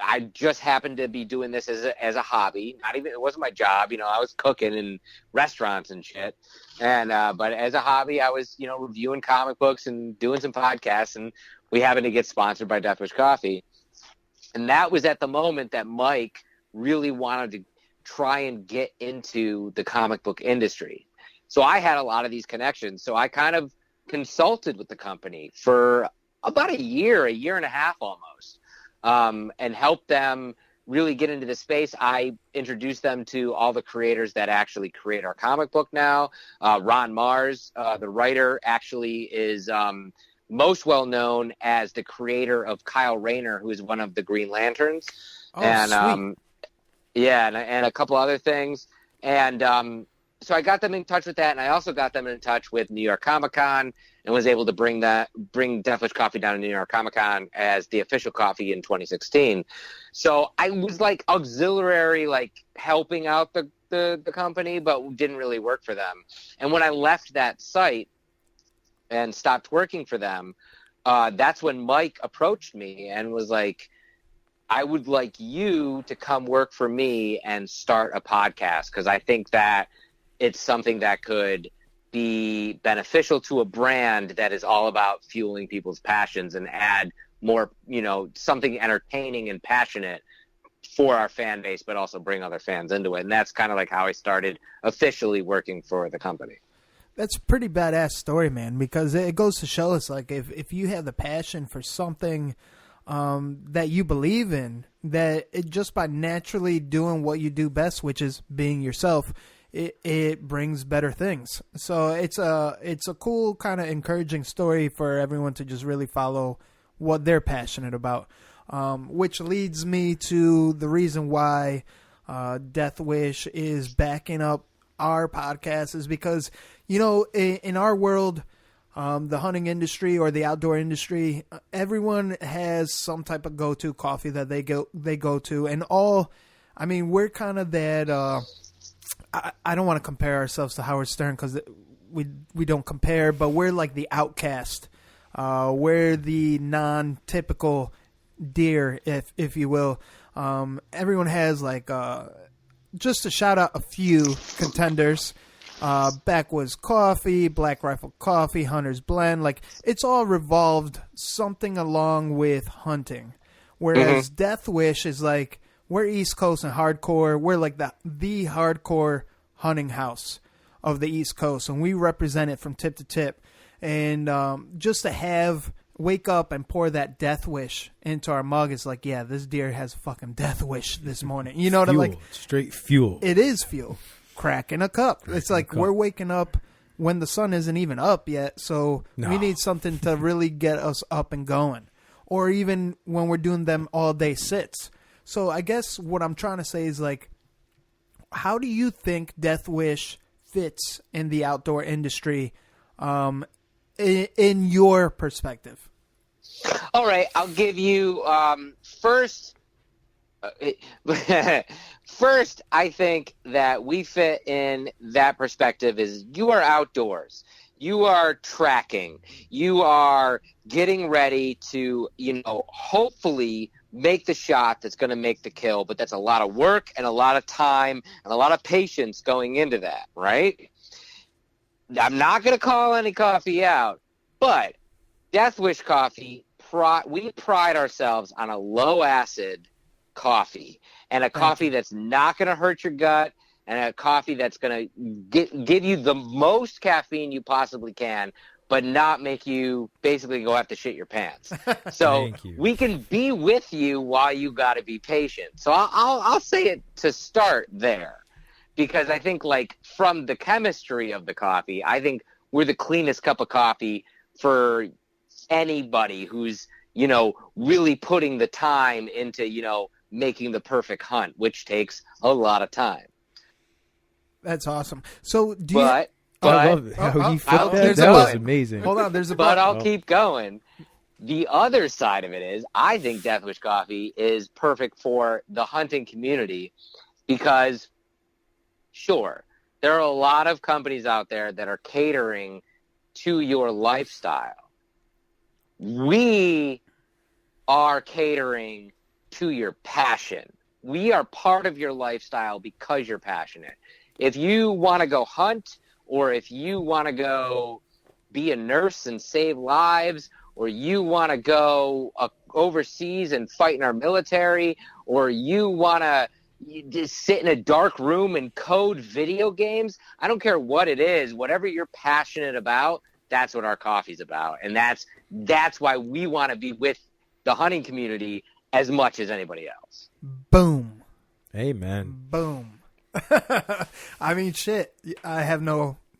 I just happened to be doing this as a hobby. It wasn't my job. I was cooking in restaurants and shit. And but as a hobby, I was, reviewing comic books and doing some podcasts, and we happened to get sponsored by Death Wish Coffee. And that was at the moment that Mike really wanted to try and get into the comic book industry. So I had a lot of these connections. So I kind of consulted with the company for about a year and a half almost, and helped them really get into the space. I introduced them to all the creators that actually create our comic book now. Ron Mars, the writer, actually is most well known as the creator of Kyle Rayner, who is one of the Green Lanterns. Oh, and sweet. And a couple other things. And so I got them in touch with that, and I also got them in touch with New York Comic Con, and was able to bring Death Wish Coffee down to New York Comic Con as the official coffee in 2016. So I was like auxiliary, like helping out the company, but didn't really work for them. And when I left that site and stopped working for them, that's when Mike approached me and was like, I would like you to come work for me and start a podcast, because I think that it's something that could be beneficial to a brand that is all about fueling people's passions, and add more, something entertaining and passionate for our fan base, but also bring other fans into it. And that's kind of like how I started officially working for the company. That's a pretty badass story, man, because it goes to show us, like, if you have the passion for something that you believe in, that just by naturally doing what you do best, which is being yourself, it brings better things. So it's a cool kind of encouraging story for everyone to just really follow what they're passionate about, which leads me to the reason why Death Wish is backing up our podcast, is because, in our world, the hunting industry or the outdoor industry, everyone has some type of go-to coffee that they go to, and we're kind of that. I don't want to compare ourselves to Howard Stern, because we don't compare, but we're like the outcast. We're the non-typical deer, if you will. Everyone has just to shout out a few contenders. Backwoods Coffee, Black Rifle Coffee, Hunter's Blend. It's all revolved something along with hunting. Whereas Death Wish is we're East Coast and hardcore. We're like the hardcore hunting house of the East Coast, and we represent it from tip to tip. And just to wake up and pour that Death Wish into our mug is yeah, this deer has a fucking Death Wish this morning. You know what I'm like? Straight fuel. It is fuel. Crack in a cup. It's we're waking up when the sun isn't even up yet, so we need something to really get us up and going. Or even when we're doing them all day sits. So I guess what I'm trying to say is how do you think Death Wish fits in the outdoor industry, in your perspective? All right, I'll give you first. First, I think that we fit in that perspective is you are outdoors. You are tracking. You are getting ready to, hopefully make the shot that's going to make the kill. But that's a lot of work and a lot of time and a lot of patience going into that, right? I'm not going to call any coffee out, but Death Wish Coffee, we pride ourselves on a low-acid coffee, and a coffee that's not going to hurt your gut, and a coffee that's going to give you the most caffeine you possibly can, but not make you basically go have to shit your pants. So we can be with you while you got to be patient. So I'll say it to start there, because I think from the chemistry of the coffee, I think we're the cleanest cup of coffee for anybody who's, really putting the time into, making the perfect hunt, which takes a lot of time. That's awesome. So I love how you fit that. That was amazing. Hold on, there's a but I'll keep going. The other side of it is, I think Death Wish coffee is perfect for the hunting community because, sure, there are a lot of companies out there that are catering to your lifestyle. We are catering to your passion. We are part of your lifestyle because you're passionate. If you want to go hunt, or if you want to go be a nurse and save lives, or you want to go overseas and fight in our military, or you want to just sit in a dark room and code video games, I don't care what it is, whatever you're passionate about, that's what our coffee's about. And that's why we want to be with the hunting community as much as anybody else. Boom. Amen. Boom. I mean, shit. I have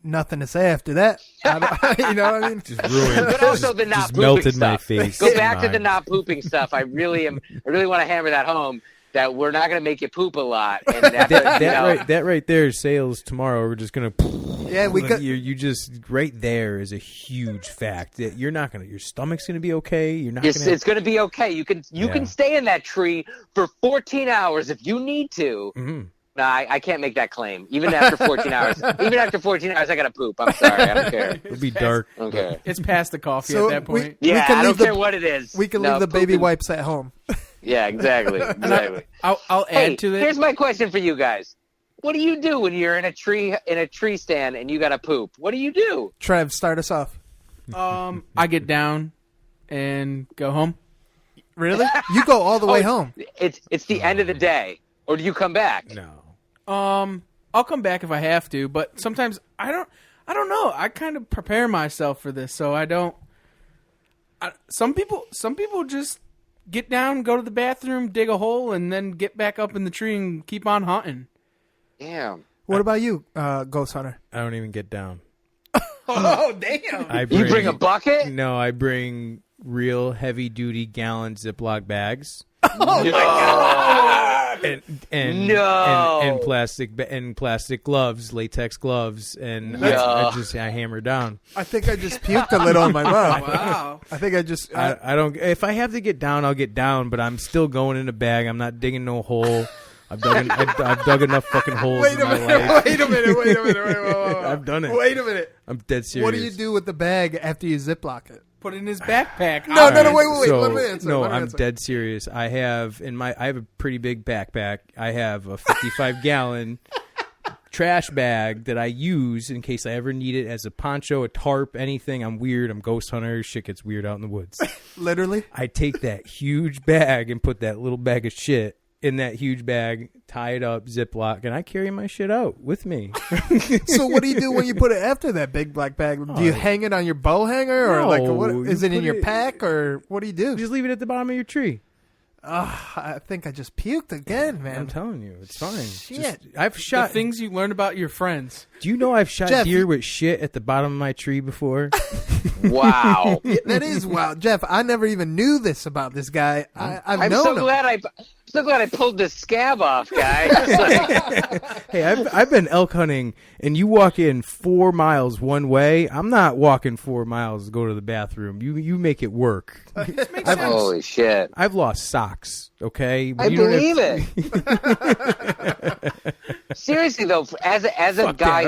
nothing to say after that. You know what I mean? Just ruined. But also the not just pooping melted stuff. my face. Go back to the not pooping stuff. I really want to hammer that home. That we're not going to make you poop a lot. And that right there is sales tomorrow. We're just going to. Yeah, we could. You just right there is a huge fact that you're not going to. Your stomach's going to be okay. You're not. It's going to be okay. You can stay in that tree for 14 hours if you need to. Mm-hmm. No, I can't make that claim. Even after 14 hours. Even after 14 hours, I got to poop. I'm sorry. I don't care. It'll be dark. Okay. It's past the coffee at that point. I don't care what it is. We can leave the baby wipes at home. Yeah, exactly. I'll add to that. Here's my question for you guys. What do you do when you're in a tree stand and you got to poop? What do you do? Trev, start us off. I get down and go home. Really? You go all the way home? It's the end of the day. Or do you come back? No. I'll come back if I have to, but sometimes I don't know. I kind of prepare myself for this, so I don't. Some people just get down, go to the bathroom, dig a hole, and then get back up in the tree and keep on hunting. Damn. What about you, Ghost Hunter? I don't even get down. Oh, damn. You bring a bucket? No, I bring real heavy-duty gallon Ziploc bags. Oh, my God. And plastic gloves, latex gloves, and I hammer down. I think I just puked a little in my mouth. Wow. I think I just I don't. If I have to get down, I'll get down. But I'm still going in a bag. I'm not digging no hole. I've dug enough fucking holes in my life. Wait a minute. I've done it. Wait a minute. I'm dead serious. What do you do with the bag after you Ziploc it? Put it in his backpack. No, wait. So, Let me answer. No, I'm dead serious. I have a pretty big backpack. I have a 55-gallon trash bag that I use in case I ever need it as a poncho, a tarp, anything. I'm weird. I'm ghost hunter. Shit gets weird out in the woods. Literally? I take that huge bag and put that little bag of shit in that huge bag, tie it up, Ziploc, and I carry my shit out with me. So what do you do when you put it after that big black bag? Do you hang it on your bow hanger, or what? Is it in your pack, or what do you do? Just leave it at the bottom of your tree. I think I just puked again, man. I'm telling you, it's fine. Shit. I've shot the things you learn about your friends. Do you know I've shot deer with shit at the bottom of my tree before? Wow. Yeah, that is wild. Jeff, I never even knew this about this guy. I'm so glad I pulled this scab off, guy. Hey, I've been elk hunting, and you walk in 4 miles one way. I'm not walking 4 miles to go to the bathroom. You make it work. Holy shit! I've lost socks. Okay, I believe it. Seriously though, as a guy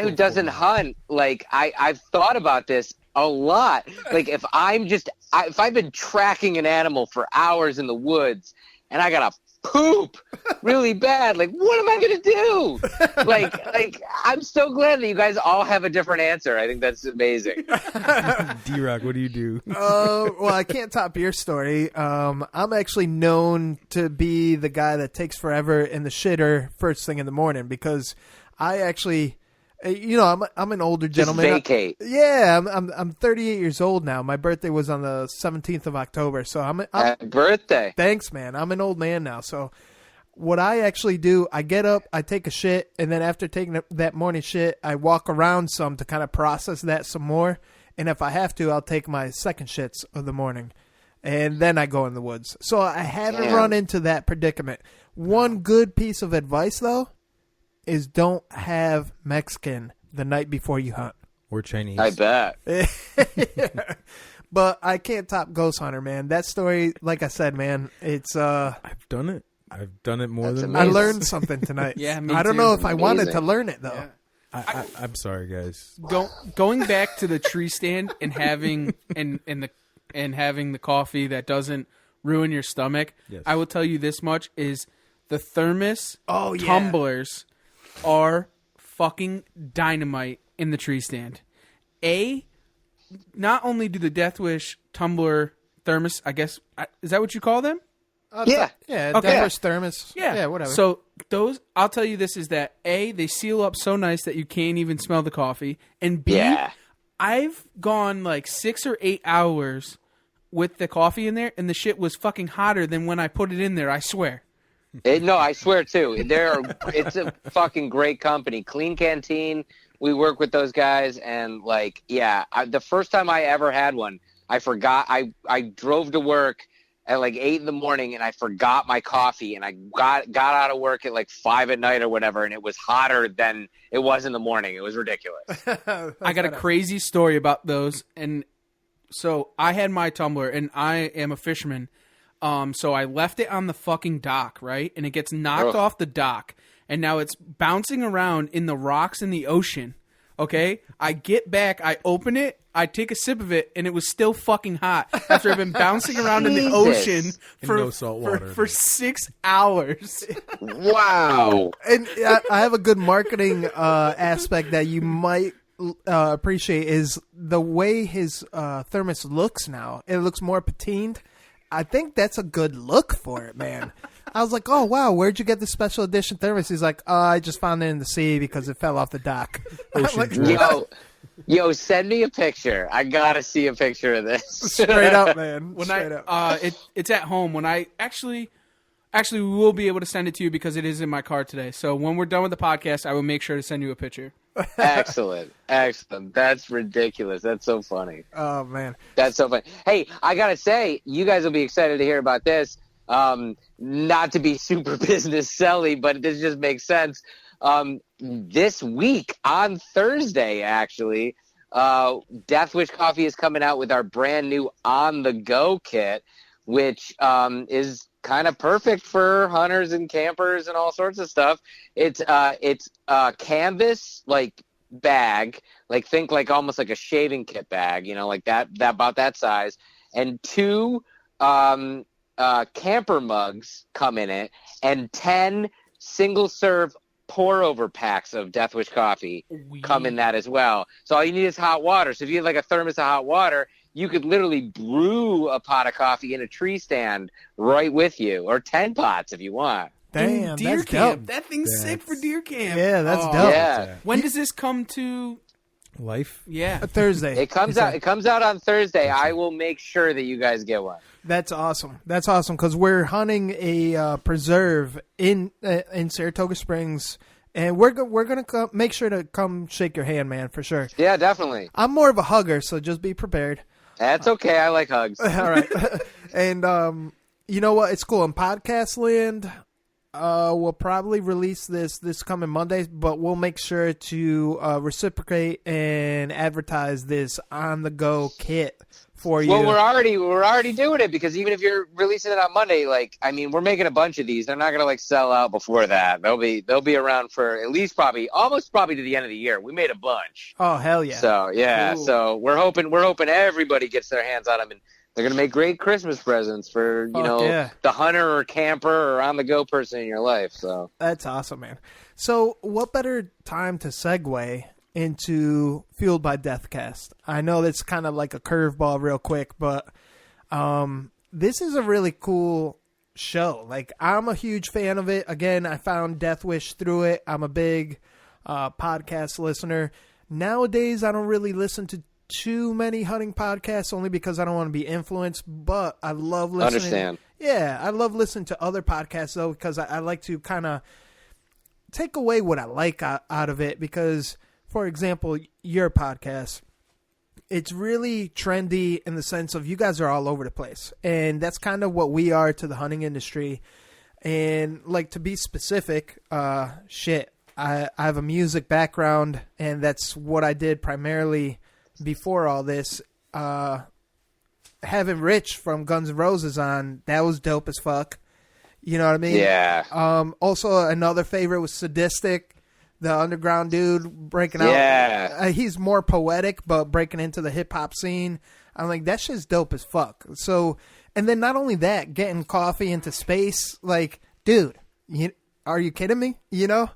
who doesn't hunt, like I've thought about this a lot. Like if I've been tracking an animal for hours in the woods and I gotta poop really bad, like what am I gonna do? Like I'm so glad that you guys all have a different answer. I think that's amazing. D-Rock, what do you do? Well, I can't top your story. I'm actually known to be the guy that takes forever in the shitter first thing in the morning because I actually, I'm an older gentleman. Just vacate. Yeah, I'm 38 years old now. My birthday was on the 17th of October, so Happy birthday. Thanks, man. I'm an old man now, so what I actually do, I get up, I take a shit, and then after taking that morning shit, I walk around some to kind of process that some more, and if I have to, I'll take my second shits of the morning, and then I go in the woods. So I haven't run into that predicament. One good piece of advice, though, is don't have Mexican the night before you hunt. Or Chinese. I bet. But I can't top Ghost Hunter, man. That story, like I said, man, it's I've done it. I've done it more than I once. learned something tonight. Yeah, me I don't too. know if I wanted Amazing. to learn it though. Yeah. I'm sorry, guys. Going back to the tree stand and having having the coffee that doesn't ruin your stomach. Yes. I will tell you this much: is the thermos Oh, yeah. tumblers are fucking dynamite in the tree stand. Not only do the Death Wish tumbler thermos, I guess, is that what you call them? Yeah. Yeah, Okay. Denver's thermos. Yeah. Yeah, whatever. So those, I'll tell you this, is that A, they seal up so nice that you can't even smell the coffee. And B, Yeah. I've gone like 6 or 8 hours with the coffee in there, and the shit was fucking hotter than when I put it in there, I swear. No, I swear too. It's a fucking great company. Clean Canteen. We work with those guys, and like, yeah, the first time I ever had one, I forgot. I drove to work at like 8 in the morning, and I forgot my coffee, and I got out of work at like 5 at night or whatever, and it was hotter than it was in the morning. It was ridiculous. I got a crazy story about those, and so I had my tumbler, and I am a fisherman. So I left it on the fucking dock, right? And it gets knocked off the dock, and now it's bouncing around in the rocks in the ocean. Okay? I get back, I open it, I take a sip of it, and it was still fucking hot after I've been bouncing around in the ocean for, no salt water. for 6 hours. Wow. And I have a good marketing aspect that you might appreciate is the way his thermos looks now. It looks more patined. I think that's a good look for it, man. I was like, oh, wow, where'd you get the special edition thermos? He's like, oh, I just found it in the sea because it fell off the dock. I'm like, Yo, send me a picture. I gotta see a picture of this. Straight up, man. When Straight up. It's at home. When I actually we will be able to send it to you because it is in my car today. So when we're done with the podcast, I will make sure to send you a picture. Excellent. That's ridiculous. That's so funny. Oh, man. That's so funny. Hey, I gotta say, you guys will be excited to hear about this. Not to be super business selly, but this just makes sense. This week on Thursday, actually, Death Wish Coffee is coming out with our brand new On the Go kit, which is kind of perfect for hunters and campers and all sorts of stuff. It's canvas like bag, like think like almost like a shaving kit bag, you know, like that about that size, and 2 camper mugs come in it, and 10 single serve pour over packs of Death Wish coffee come in that as well. So all you need is hot water. So if you have like a thermos of hot water, you could literally brew a pot of coffee in a tree stand right with you, or 10 pots if you want. Damn, deer that's camp. dope. That thing's sick for deer camp. Yeah, that's dope. Yeah. When does this come to life? Yeah, Thursday. It comes out. It comes out on Thursday. I will make sure that you guys get one. That's awesome. That's awesome because we're hunting a preserve in Saratoga Springs, and we're gonna make sure to come shake your hand, man, for sure. Yeah, definitely. I'm more of a hugger, so just be prepared. That's okay. I like hugs. All right, and you know what? It's cool. In podcast land, we'll probably release this coming Monday, but we'll make sure to reciprocate and advertise this on the go kit for you. Well, we're already doing it, because even if you're releasing it on Monday, like, I mean, we're making a bunch of these. They're not gonna like sell out before that. They'll be around for at least almost probably to the end of the year. We made a bunch. Oh, hell yeah! So yeah, Cool. so we're hoping everybody gets their hands on them, and they're gonna make great Christmas presents for yeah. the hunter or camper or on the go person in your life. So That's awesome, man. So what better time to segue into Fueled by Deathcast? I know that's kind of like a curveball real quick, but this is a really cool show. Like, I'm a huge fan of it. Again, I found Death Wish through it. I'm a big podcast listener. Nowadays, I don't really listen to too many hunting podcasts, only because I don't want to be influenced, but I love listening. Understand. Yeah, I love listening to other podcasts, though, because I like to kind of take away what I like out of it, because, for example, your podcast, it's really trendy in the sense of you guys are all over the place, and that's kind of what we are to the hunting industry. And, like, to be specific, I have a music background, and that's what I did primarily before all this. Having Rich from Guns N' Roses on, that was dope as fuck. You know what I mean? Yeah. Also, another favorite was Sadistic, the underground dude breaking out. Yeah. He's more poetic, but breaking into the hip-hop scene. I'm like, that shit's dope as fuck. So, and then not only that, getting Coffee into space, like, dude, are you kidding me? You know?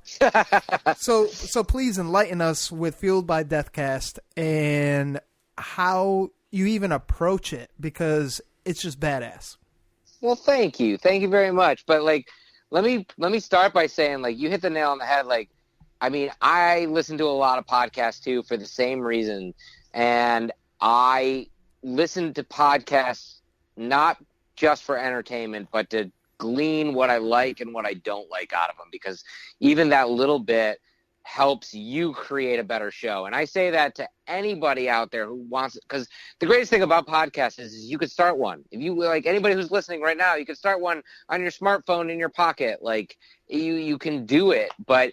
So please enlighten us with Fueled by Deathcast and how you even approach it, because it's just badass. Well, thank you very much. But like, let me start by saying, like, you hit the nail on the head. Like, I mean, I listen to a lot of podcasts too for the same reason, and I listen to podcasts not just for entertainment, but to glean what I like and what I don't like out of them, because even that little bit helps you create a better show. And I say that to anybody out there who wants it, because the greatest thing about podcasts is you could start one. If you like, anybody who's listening right now, you could start one on your smartphone in your pocket. Like, you can do it, but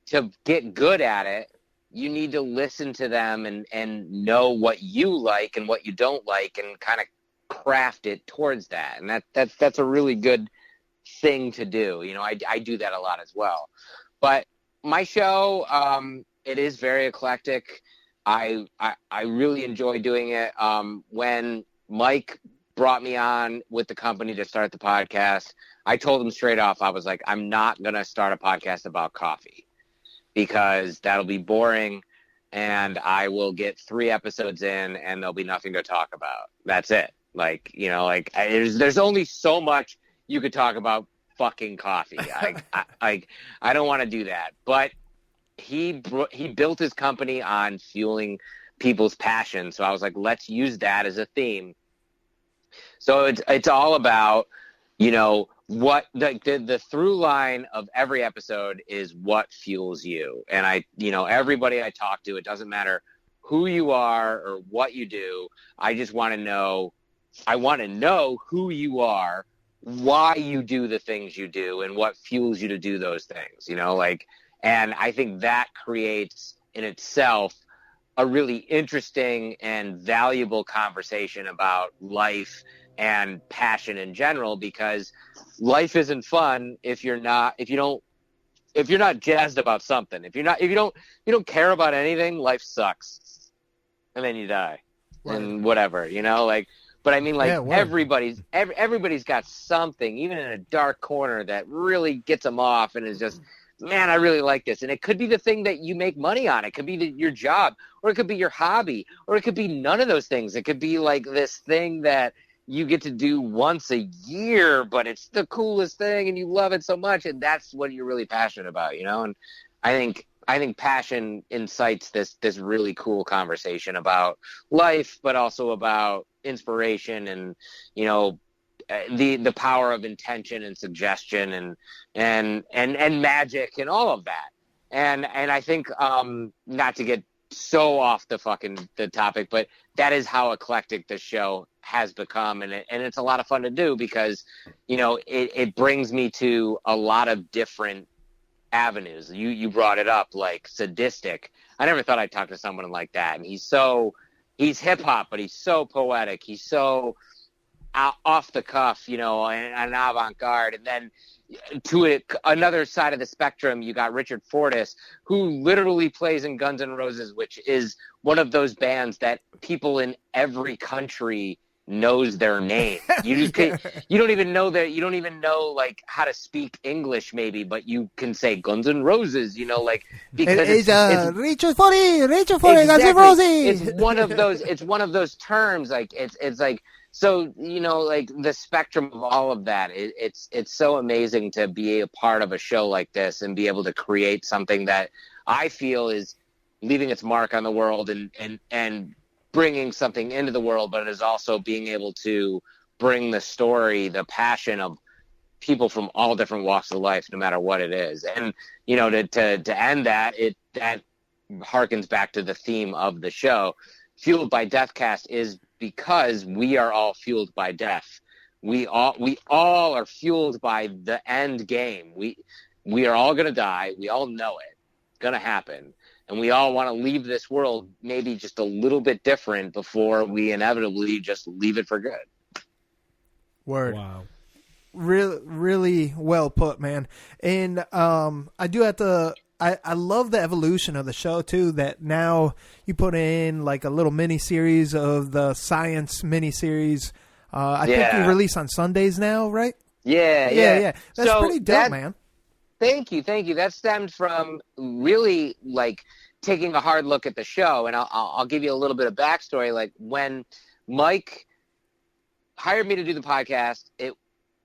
to get good at it, you need to listen to them and know what you like and what you don't like, and kind of craft it towards that. And that's a really good thing to do. You know, I do that a lot as well. But my show, it is very eclectic. I really enjoy doing it. When Mike brought me on with the company to start the podcast, I told him straight off, I was like, I'm not going to start a podcast about coffee, because that'll be boring, and I will get 3 episodes in and there'll be nothing to talk about. That's it. Like, you know, like, there's only so much you could talk about fucking coffee. I don't want to do that. But he built his company on fueling people's passion. So I was like, let's use that as a theme. So it's all about, you know, what the through line of every episode is what fuels you. And everybody I talk to, it doesn't matter who you are or what you do. I just want to know. I want to know who you are, why you do the things you do, and what fuels you to do those things, you know, like, and I think that creates in itself a really interesting and valuable conversation about life and passion in general, because life isn't fun if you're not jazzed about something. If you don't care about anything, life sucks. And then you die. Right. And whatever, you know, like, but I mean, like, everybody's got something, even in a dark corner, that really gets them off and is just, man, I really like this. And it could be the thing that you make money on. It could be your job, or it could be your hobby, or it could be none of those things. It could be like this thing that you get to do once a year, but it's the coolest thing and you love it so much. And that's what you're really passionate about, you know? And I think passion incites this really cool conversation about life, but also about inspiration and, you know, the power of intention and suggestion and magic and all of that. And I think, not to get so off the topic, but that is how eclectic this show has become. And it's a lot of fun to do, because, you know, it brings me to a lot of different avenues. You brought it up, like Sadistic. I never thought I'd talk to someone like that. And he's hip hop, but he's so poetic. He's so off the cuff, you know, and avant-garde. And then to another side of the spectrum, you got Richard Fortus, who literally plays in Guns N' Roses, which is one of those bands that people in every country knows their name. You don't even know like how to speak English, maybe, but you can say Guns N' Roses, you know, like, because it's Richard Forty, exactly, Guns N' Roses. It's one of those terms, like it's like, so, you know, like, the spectrum of all of that, it's so amazing to be a part of a show like this and be able to create something that I feel is leaving its mark on the world and bringing something into the world, but it is also being able to bring the story, the passion of people from all different walks of life, no matter what it is. And, you know, to end that harkens back to the theme of the show. Fueled by Deathcast is because we are all fueled by death. We all are fueled by the end game. We are all going to die. We all know it. going to happen. And we all want to leave this world maybe just a little bit different before we inevitably just leave it for good. Word. Wow. Really, really well put, man. And I do have to. I love the evolution of the show too. That now you put in like a little mini series of the science mini series. I think you release on Sundays now, right? Yeah. That's pretty dope, man. Thank you. That stemmed from really like taking a hard look at the show, and I'll give you a little bit of backstory. Like when Mike hired me to do the podcast,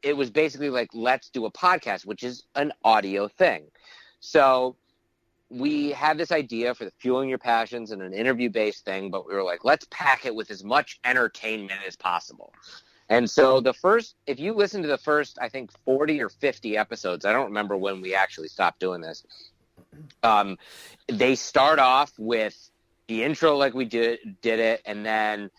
it was basically like, let's do a podcast, which is an audio thing. So we had this idea for the Fueling Your Passions and an interview-based thing, but we were like, let's pack it with as much entertainment as possible. And so if you listen to the first, I think 40 or 50 episodes, I don't remember when we actually stopped doing this. They start off with the intro like we did it, and then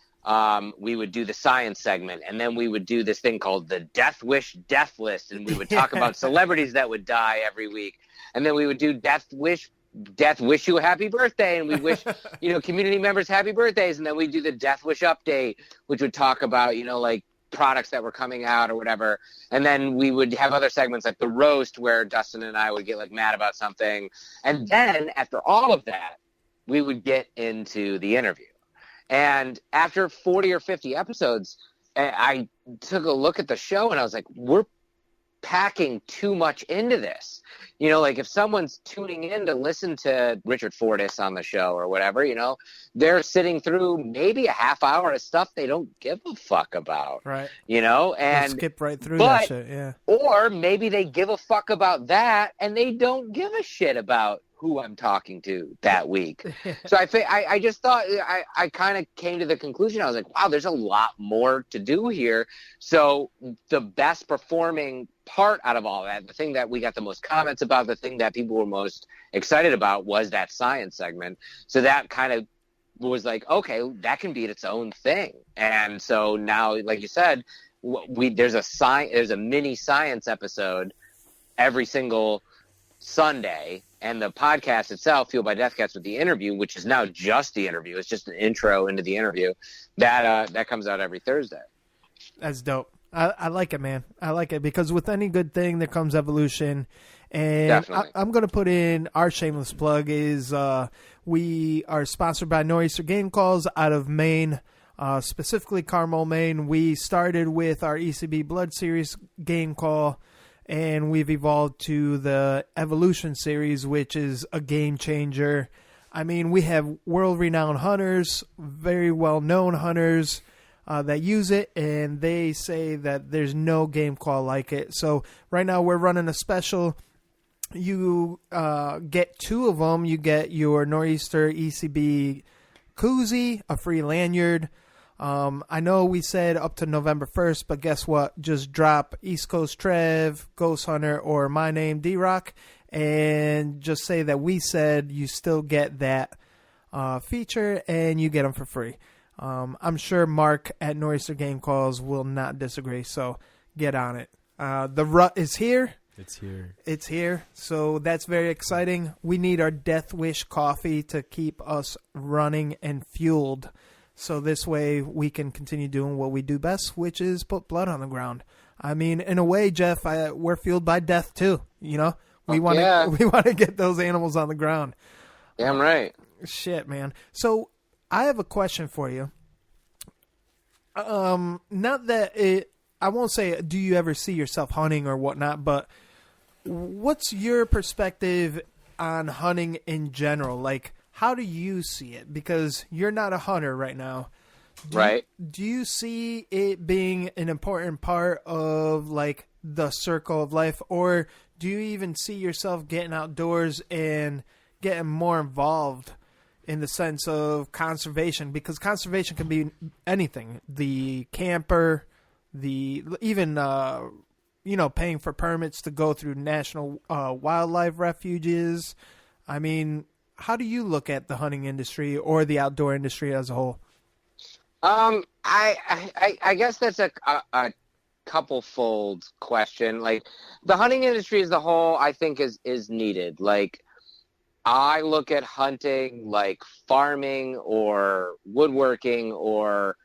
we would do the science segment, and then we would do this thing called the Death Wish Death List, and we would talk about celebrities that would die every week, and then we would do Death Wish You a happy birthday, and we wish community members happy birthdays, and then we do the Death Wish update, which would talk about like products that were coming out or whatever, and then we would have other segments like the roast where Dustin and I would get like mad about something, and then after all of that we would get into the interview. And after 40 or 50 episodes, I took a look at the show and I was like, we're packing too much into this. Like if someone's tuning in to listen to Richard Fortus on the show or whatever, they're sitting through maybe a half hour of stuff they don't give a fuck about. Right. And they'll skip right through that shit, yeah. Or maybe they give a fuck about that and they don't give a shit about who I'm talking to that week. So I just thought, I kind of came to the conclusion. I was like, wow, there's a lot more to do here. So the best performing part out of all that, the thing that we got the most comments about, the thing that people were most excited about was that science segment. So that kind of was like, okay, that can be its own thing. And so now, like you said, there's a mini science episode every single Sunday, and the podcast itself, Fueled by Deathcats, with the interview, which is now just the interview, it's just an intro into the interview, that comes out every Thursday. That's dope. I like it, man. I like it because with any good thing there comes evolution. And I'm going to put in our shameless plug is we are sponsored by Nor'easter Game Calls out of Maine, specifically Carmel, Maine. We started with our ECB Blood Series game call, and we've evolved to the Evolution Series, which is a game changer. I mean, we have world-renowned hunters, very well-known hunters that use it, and they say that there's no game call like it. So right now we're running a special. You get two of them. You get your Nor'easter ECB koozie, a free lanyard. I know we said up to November 1st, but guess what? Just drop East Coast Trev, Ghost Hunter, or my name, D-Rock, and just say that we said you still get that feature, and you get them for free. I'm sure Mark at Nor'easter Game Calls will not disagree, so get on it. The rut is here. It's here. So that's very exciting. We need our Death Wish coffee to keep us running and fueled. So this way we can continue doing what we do best, which is put blood on the ground. I mean, in a way, Jeff, we're fueled by death too. We want to get those animals on the ground. Damn right. Shit, man. So I have a question for you. Not that I won't say, do you ever see yourself hunting or whatnot, but what's your perspective on hunting in general? Like, how do you see it? Because you're not a hunter right now. Right. Do you see it being an important part of, like, the circle of life? Or do you even see yourself getting outdoors and getting more involved in the sense of conservation? Because conservation can be anything. The camper, even paying for permits to go through national wildlife refuges. I mean, how do you look at the hunting industry or the outdoor industry as a whole? I guess that's a couple-fold question. Like, the hunting industry as a whole, I think is needed. Like, I look at hunting like farming or woodworking or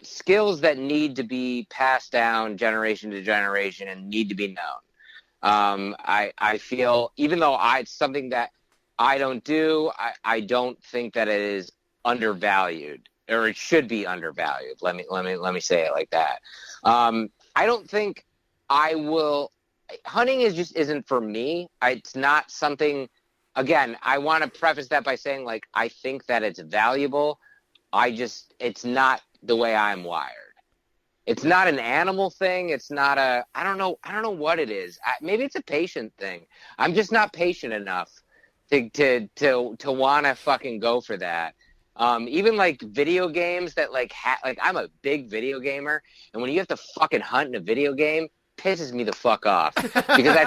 skills that need to be passed down generation to generation and need to be known. I feel, even though it's something that I don't do, I don't think that it is undervalued, or it should be undervalued. Let me say it like that. I don't think I will. Hunting isn't for me. It's not something. Again, I want to preface that by saying, like, I think that it's valuable. It's not the way I'm wired. It's not an animal thing. It's not I don't know what it is. Maybe it's a patient thing. I'm just not patient enough to want to fucking go for that. Even like video games that like I'm a big video gamer, and when you have to fucking hunt in a video game, pisses me the fuck off because I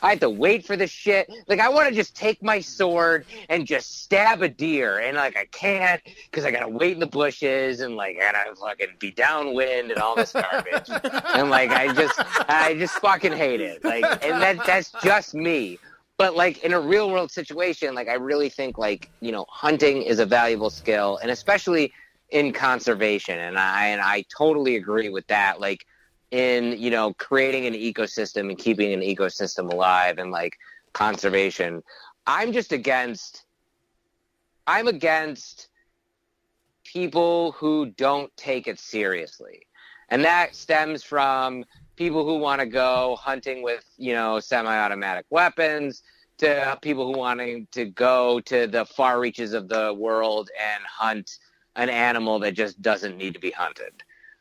have to wait for this shit. Like, I want to just take my sword and just stab a deer, and like I can't because I gotta wait in the bushes, and like I gotta fucking be downwind and all this garbage. And like I just fucking hate it. Like, and that's just me. But like in a real world situation, like I really think like, you know, hunting is a valuable skill, and especially in conservation. And I totally agree with that. Like, in, you know, creating an ecosystem and keeping an ecosystem alive and like conservation. I'm against people who don't take it seriously. And that stems from people who want to go hunting with, you know, semi-automatic weapons, to people who wanting to go to the far reaches of the world and hunt an animal that just doesn't need to be hunted.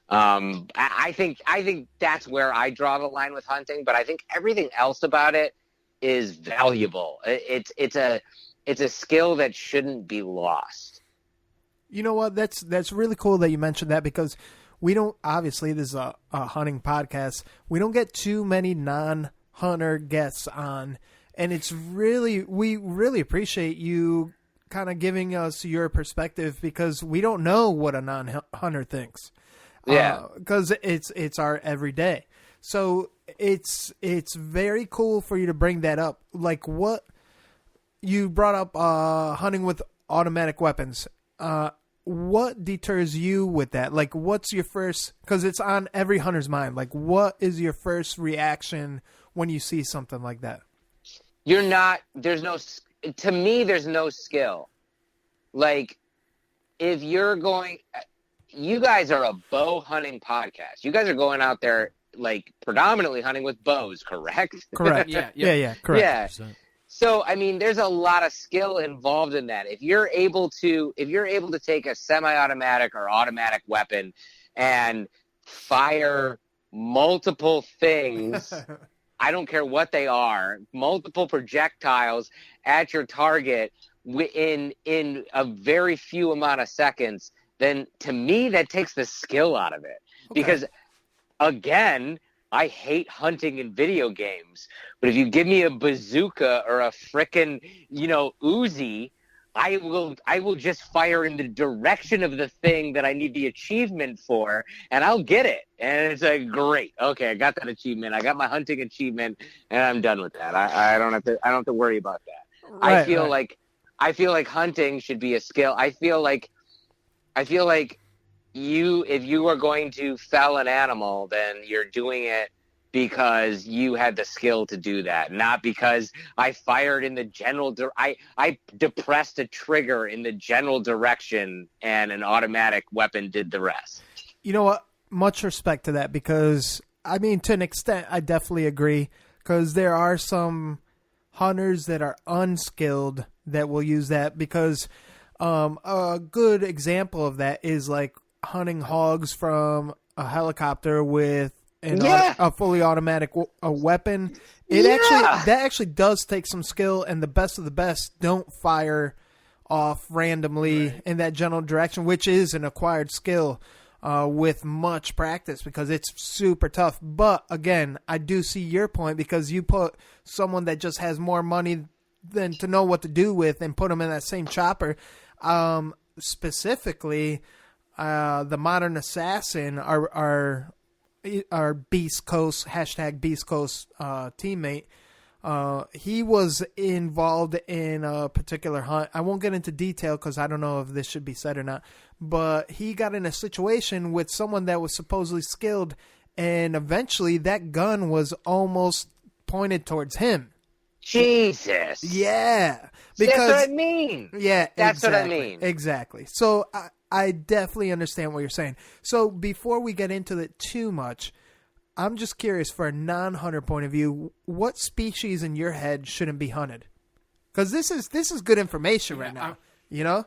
I think that's where I draw the line with hunting, but I think everything else about it is valuable. It's a skill that shouldn't be lost. You know what? That's really cool that you mentioned that, because we don't, obviously this is a hunting podcast. We don't get too many non-hunter guests on, and we really appreciate you kind of giving us your perspective, because we don't know what a non-hunter thinks. Yeah, because it's our everyday. So it's very cool for you to bring that up. Like, what you brought up, hunting with automatic weapons. What deters you with that? Like, what's your first? Because it's on every hunter's mind. Like, what is your first reaction when you see something like that? To me, there's no skill. Like, if you're going. You guys are a bow hunting podcast. You guys are going out there like predominantly hunting with bows, correct? Correct. Yeah. Correct. Yeah. So, I mean, there's a lot of skill involved in that. If you're able to take a semi-automatic or automatic weapon and fire multiple things, I don't care what they are, multiple projectiles at your target in a very few amount of seconds, then to me that takes the skill out of it. Okay. Because again, I hate hunting in video games, but if you give me a bazooka or a frickin', you know, Uzi, I will just fire in the direction of the thing that I need the achievement for, and I'll get it. And it's like, great, okay, I got that achievement. I got my hunting achievement, and I'm done with that. I don't have to worry about that. Right, I feel like hunting should be a skill. I feel like if you are going to fell an animal, then you're doing it because you had the skill to do that, not because I fired in the general. I depressed a trigger in the general direction, and an automatic weapon did the rest. You know what? Much respect to that, because I mean, to an extent, I definitely agree. Because there are some hunters that are unskilled that will use that, because. A good example of that is like hunting hogs from a helicopter with a fully automatic weapon. That actually does take some skill, and the best of the best don't fire off randomly in that general direction, which is an acquired skill with much practice, because it's super tough. But again, I do see your point, because you put someone that just has more money than to know what to do with and put them in that same chopper. Specifically, the modern assassin, our Beast Coast #Beast Coast teammate, He was involved in a particular hunt. I won't get into detail because I don't know if this should be said or not. But he got in a situation with someone that was supposedly skilled, and eventually that gun was almost pointed towards him. Jesus. Yeah. Because, that's what I mean. Yeah, that's exactly, what I mean. Exactly. So I definitely understand what you're saying. So before we get into it too much, I'm just curious, for a non-hunter point of view, what species in your head shouldn't be hunted? Because this is good information right now. You know?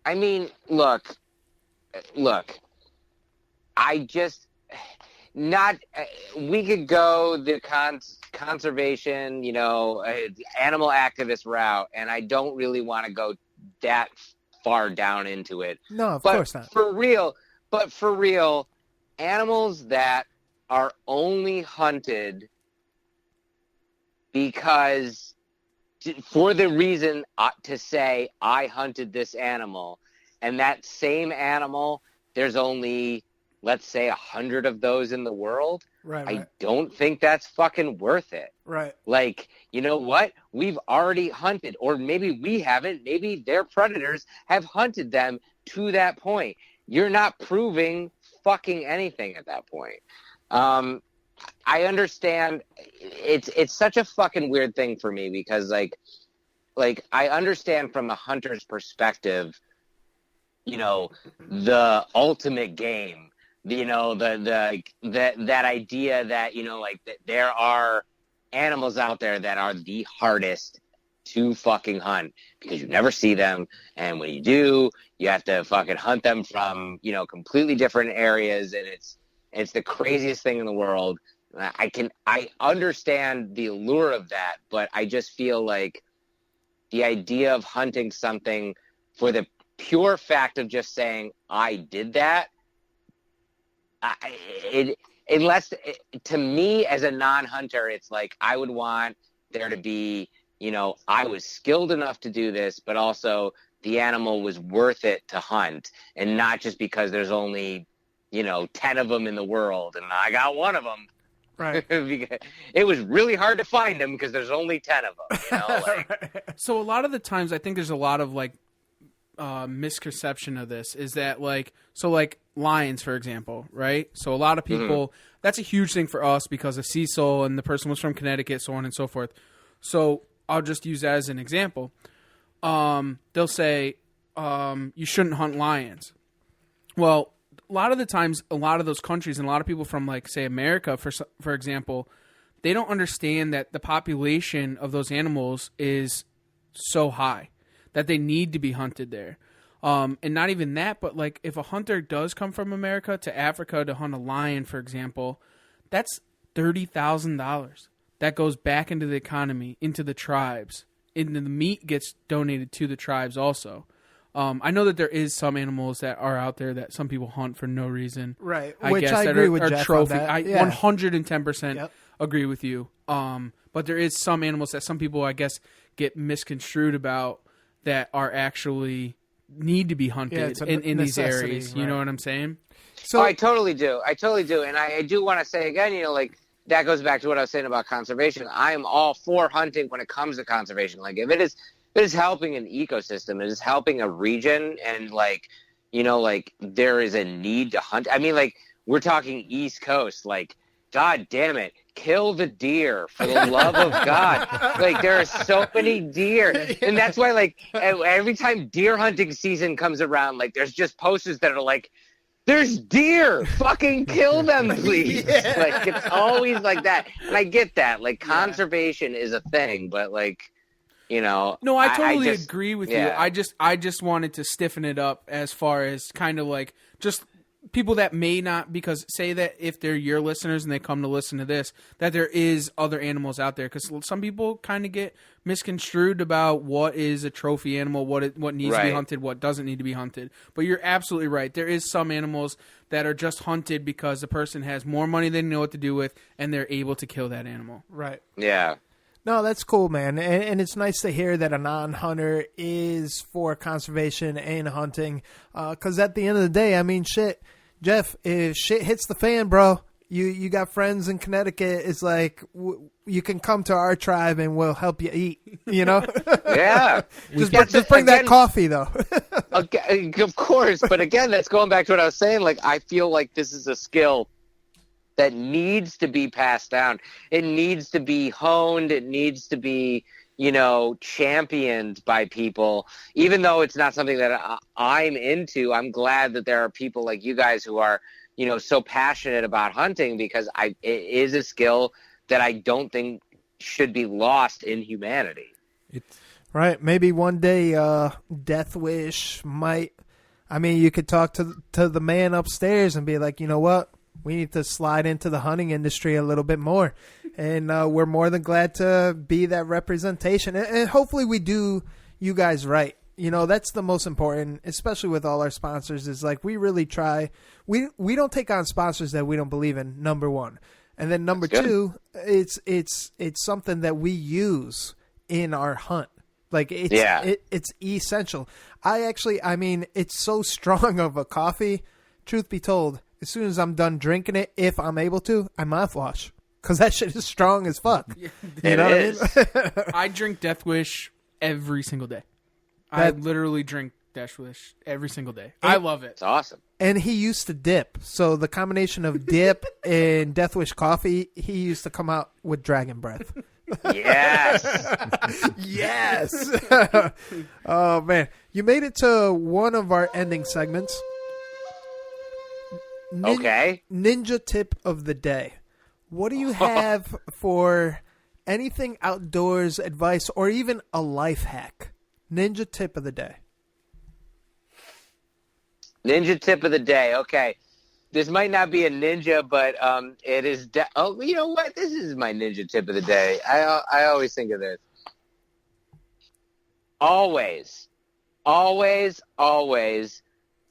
I mean, look. I just not. We could go the conservation, animal activist route, and I don't really want to go that far down into it. No, of course not. For real, animals that are only hunted because for the reason to say I hunted this animal, and that same animal, there's only, let's say, 100 of those in the world. Right. I don't think that's fucking worth it. Right. Like, you know what? We've already hunted, or maybe we haven't. Maybe their predators have hunted them to that point. You're not proving fucking anything at that point. I understand it's such a fucking weird thing for me because like I understand from a hunter's perspective, the ultimate game, that idea that, that there are animals out there that are the hardest to fucking hunt because you never see them. And when you do, you have to fucking hunt them from, completely different areas. And it's the craziest thing in the world. I understand the allure of that, but I just feel like the idea of hunting something for the pure fact of just saying I did that, to me as a non-hunter, it's like I would want there to be, I was skilled enough to do this, but also the animal was worth it to hunt, and not just because there's only 10 of them in the world and I got one of them. Right. It was really hard to find them because there's only 10 of them. So a lot of the times I think there's a lot of misconception of this is that lions, for example, right? So a lot of people, that's a huge thing for us because of Cecil and the person was from Connecticut, so on and so forth. So I'll just use that as an example. They'll say, you shouldn't hunt lions. Well, a lot of the times, a lot of those countries and a lot of people from, say, America, for example, they don't understand that the population of those animals is so high that they need to be hunted there. And not even that, but, if a hunter does come from America to Africa to hunt a lion, for example, that's $30,000. That goes back into the economy, into the tribes. And the meat gets donated to the tribes also. I know that there is some animals that are out there that some people hunt for no reason. Right. I Which guess I that agree are, with are Jeff trophy. on that. I Yeah. 110% agree with you. But there is some animals that some people, I guess, get misconstrued about that are actually need to be hunted in these areas. Right. You know what I'm saying? So I totally do. And I do want to say again, that goes back to what I was saying about conservation. I am all for hunting when it comes to conservation. If it is helping an ecosystem, it is helping a region, and there is a need to hunt. I mean, we're talking East Coast, God damn it, kill the deer for the love of God. There are so many deer. And that's why, every time deer hunting season comes around, there's just posters that are there's deer, fucking kill them, please. It's always like that. And I get that. Conservation is a thing, but No, I totally agree with you. I just wanted to stiffen it up as far as kind of just people that may not, because say that if they're your listeners and they come to listen to this, that there is other animals out there, because some people kind of get misconstrued about what is a trophy animal, what needs to be hunted, what doesn't need to be hunted. But you're absolutely right. There is some animals that are just hunted because the person has more money than they know what to do with, and they're able to kill that animal. Right. Yeah. No, that's cool, man. And it's nice to hear that a non-hunter is for conservation and hunting. Because at the end of the day, I mean, shit, Jeff, if shit hits the fan, bro, You got friends in Connecticut. It's like you can come to our tribe and we'll help you eat. You know? Yeah. just bring that coffee though. Of course, but again, that's going back to what I was saying. Like, I feel like this is a skill that needs to be passed down. It needs to be honed. It needs to be, championed by people. Even though it's not something that I'm into, I'm glad that there are people like you guys who are, so passionate about hunting, because it is a skill that I don't think should be lost in humanity. Right. Maybe one day Death Wish might, you could talk to the man upstairs and be like, you know what? We need to slide into the hunting industry a little bit more. And we're more than glad to be that representation. And hopefully we do you guys right. That's the most important, especially with all our sponsors, is like we really try. We don't take on sponsors that we don't believe in, number one. And then number two, it's something that we use in our hunt. Like it's essential. It's so strong of a coffee. Truth be told, as soon as I'm done drinking it, if I'm able to, I mouthwash. Because that shit is strong as fuck. Yeah, you know what I mean? I drink Death Wish every single day. I literally drink Death Wish every single day. I love it. It's awesome. And he used to dip. So the combination of dip and Death Wish coffee, he used to come out with dragon breath. Yes. Yes. Oh, man. You made it to one of our ending segments. Okay. Ninja tip of the day. What do you have for anything outdoors advice or even a life hack? Ninja tip of the day. Ninja tip of the day. Okay. This might not be a ninja, but it is. You know what? This is my ninja tip of the day. I always think of this. Always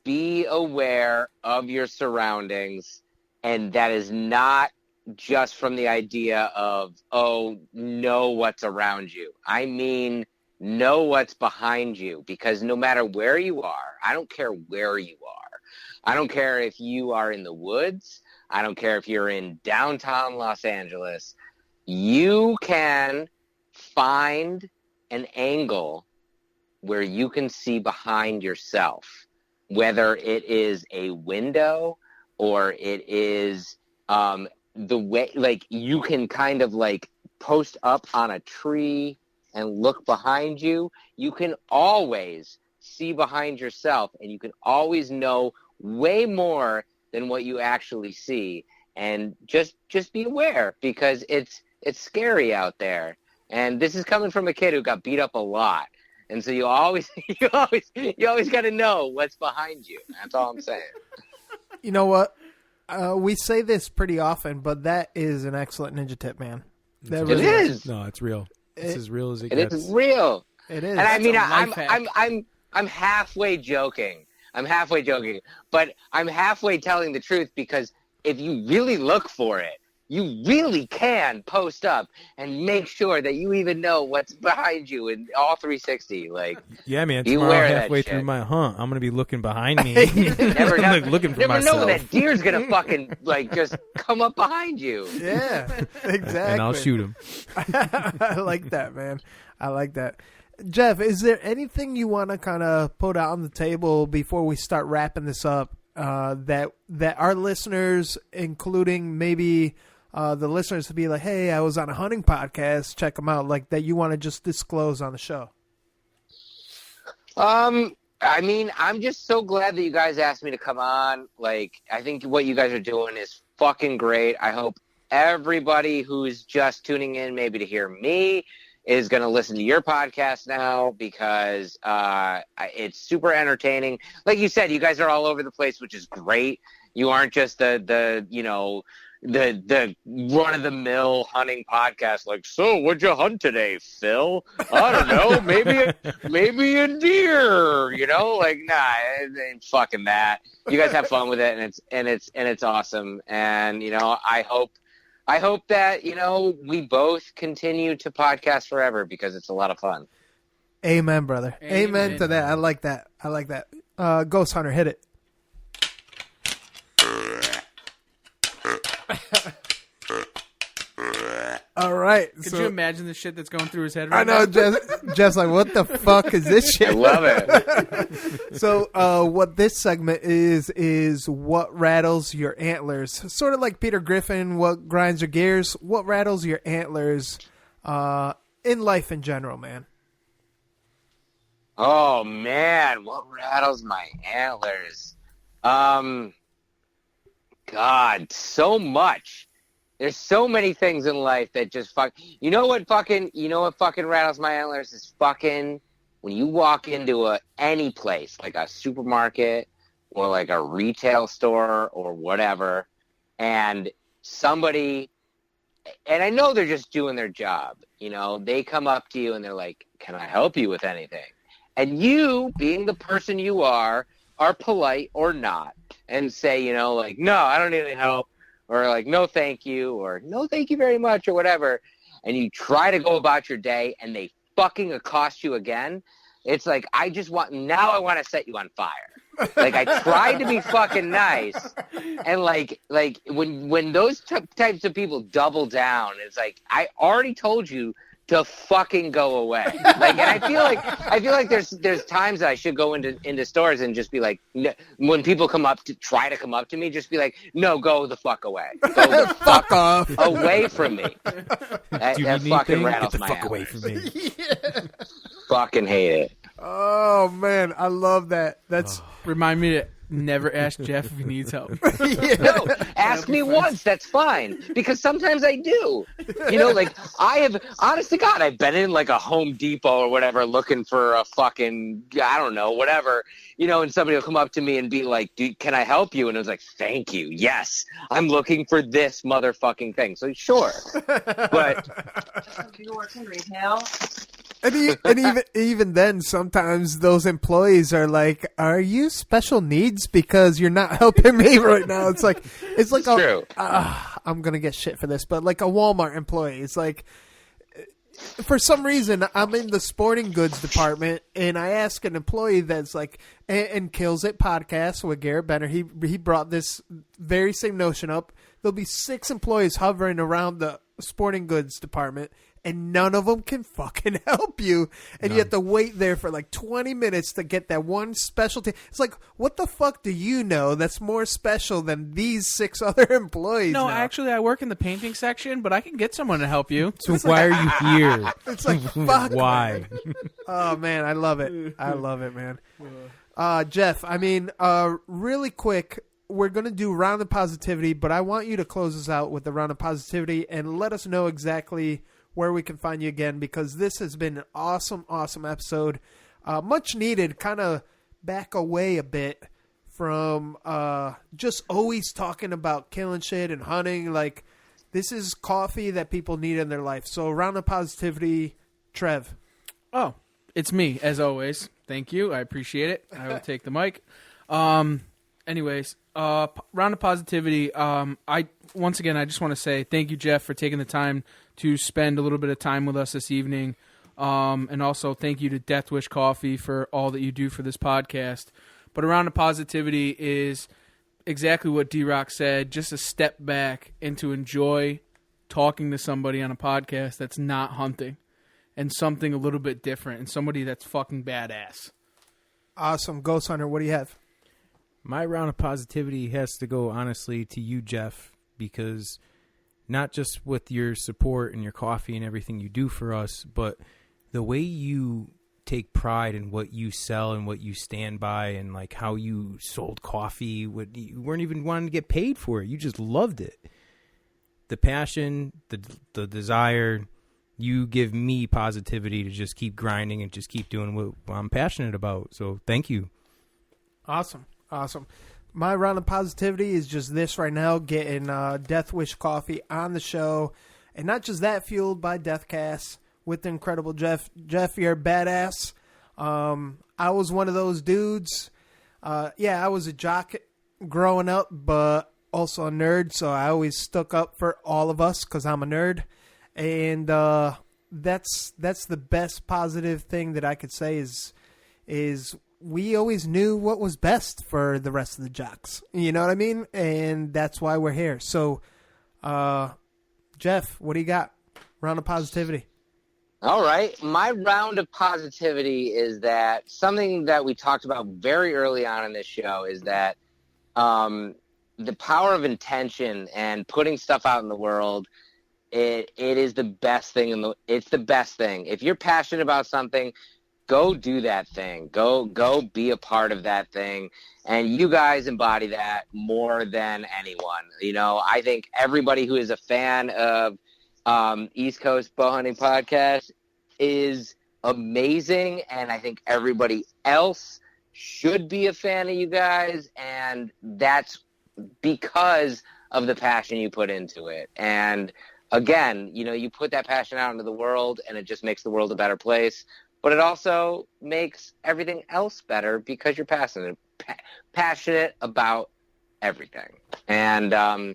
be aware of your surroundings, and that is not just from the idea of, know what's around you. I mean, know what's behind you, because no matter where you are, I don't care where you are. I don't care if you are in the woods. I don't care if you're in downtown Los Angeles. You can find an angle where you can see behind yourself, whether it is a window or it is the way, like, you can kind of like post up on a tree and look behind you. You can always see behind yourself, and you can always know way more than what you actually see. And just be aware, because it's scary out there. And this is coming from a kid who got beat up a lot. And so you always got to know what's behind you. That's all I'm saying. You know what? We say this pretty often, but that is an excellent ninja tip, man. It is. No, it's real. It's as real as it gets. It is real. It is. And I mean, I'm halfway joking. But I'm halfway telling the truth, because if you really look for it, you really can post up and make sure that you even know what's behind you in all 360. Like, yeah, man. Tomorrow, halfway through my hunt, I'm gonna be looking behind me. Never looking for myself. Know that deer's gonna fucking just come up behind you. Yeah, exactly. And I'll shoot him. I like that, man. I like that. Jeff, is there anything you want to kind of put out on the table before we start wrapping this up? That our listeners, including maybe the listeners, to be like, hey, I was on a hunting podcast, check them out, like that you want to just disclose on the show? I mean, I'm just so glad that you guys asked me to come on. Like, I think what you guys are doing is fucking great. I hope everybody who's just tuning in maybe to hear me is going to listen to your podcast now, because it's super entertaining. Like you said, you guys are all over the place, which is great. You aren't just the run-of-the-mill hunting podcast like, so what'd you hunt today, Phil? I don't know, maybe a deer, like, nah, it ain't fucking that. You guys have fun with it, and it's awesome. And I hope that, we both continue to podcast forever, because it's a lot of fun. Amen, brother. Amen to that. I like that. Ghost Hunter, hit it. All right. Could you imagine the shit that's going through his head I right know, now? Jeff's like, what the fuck is this shit? I love it. So what this segment is what rattles your antlers. Sort of like Peter Griffin, what grinds your gears, what rattles your antlers in life in general, man. Oh, man, what rattles my antlers? God, so much. There's so many things in life that just You know what fucking rattles my antlers is fucking when you walk into any place, like a supermarket or like a retail store or whatever, and somebody, and I know they're just doing their job, you know, they come up to you and they're like, "Can I help you with anything?" And you, being the person you are polite or not, and say, you know, like, "No, I don't need any help," or like, "No, thank you," or "No, thank you very much," or whatever, and you try to go about your day and they fucking accost you again, it's like, I want to set you on fire. Like, I tried to be fucking nice, and like when those types of people double down, it's like, I already told you to fucking go away. Like, and I feel like there's times that I should go into stores and just be like, when people try to come up to me, just be like, "No, go the fuck away. Go the fuck off away from me." That fucking rattles Get the my fuck antlers. away from me. Fucking hate it. Oh, man, I love that. That's Remind me to never ask Jeff if he needs help. No, ask me once. That's fine. Because sometimes I do. You know, like, honest to God, I've been in like a Home Depot or whatever looking for a fucking, I don't know, whatever, you know, and somebody will come up to me and be like, "Can I help you?" And I was like, "Thank you. Yes, I'm looking for this motherfucking thing." So sure. But do you work in retail? And even then, sometimes those employees are like, "Are you special needs? Because you're not helping me right now." It's like true. I'm gonna get shit for this, but like a Walmart employee, it's like, for some reason, I'm in the sporting goods department, and I ask an employee that's like, and Kills It podcast with Garrett Benner. He brought this very same notion up. There'll be 6 employees hovering around the sporting goods department, and none of them can fucking help you. And you have to wait there for like 20 minutes to get that one specialty. It's like, what the fuck do you know that's more special than these 6 other employees? No, now? actually, I work in the painting section, but I can get someone to help you. So why are you here? It's like, fuck. Why? Oh, man, I love it. I love it, man. Jeff, I mean, really quick, we're going to do Round of Positivity, but I want you to close us out with the Round of Positivity and let us know exactly where we can find you again, because this has been an awesome, awesome episode. Much needed, kind of back away a bit from just always talking about killing shit and hunting. Like, this is coffee that people need in their life. So, Round of Positivity, Trev. Oh, it's me, as always. Thank you. I appreciate it. I will take the mic. Anyways, Round of Positivity. Once again, I just want to say thank you, Jeff, for taking the time to spend a little bit of time with us this evening. And also thank you to Death Wish Coffee for all that you do for this podcast. But A Round of Positivity is exactly what D-Rock said, just a step back and to enjoy talking to somebody on a podcast that's not hunting and something a little bit different and somebody that's fucking badass. Awesome. Ghost Hunter, what do you have? My Round of Positivity has to go, honestly, to you, Jeff, because not just with your support and your coffee and everything you do for us, but the way you take pride in what you sell and what you stand by, and like how you sold coffee. You weren't even wanting to get paid for it. You just loved it. The passion, the desire, you give me positivity to just keep grinding and just keep doing what I'm passionate about. So thank you. Awesome. My Round of Positivity is just this right now, getting Death Wish Coffee on the show. And not just that, fueled by Deathcast with the incredible Jeff. Jeff, you're a badass. I was one of those dudes. I was a jock growing up, but also a nerd. So I always stuck up for all of us because I'm a nerd. And that's the best positive thing that I could say is we always knew what was best for the rest of the jocks. You know what I mean? And that's why we're here. So Jeff, what do you got? Round of positivity. All right. My round of positivity is that something that we talked about very early on in this show is that the power of intention and putting stuff out in the world, it is the best thing. It's the best thing. If you're passionate about something, go do that thing. Go be a part of that thing. And you guys embody that more than anyone. You know, I think everybody who is a fan of East Coast Bowhunting Podcast is amazing, and I think everybody else should be a fan of you guys, and that's because of the passion you put into it. And again, you know, you put that passion out into the world, and it just makes the world a better place, but it also makes everything else better because you're passionate about everything. And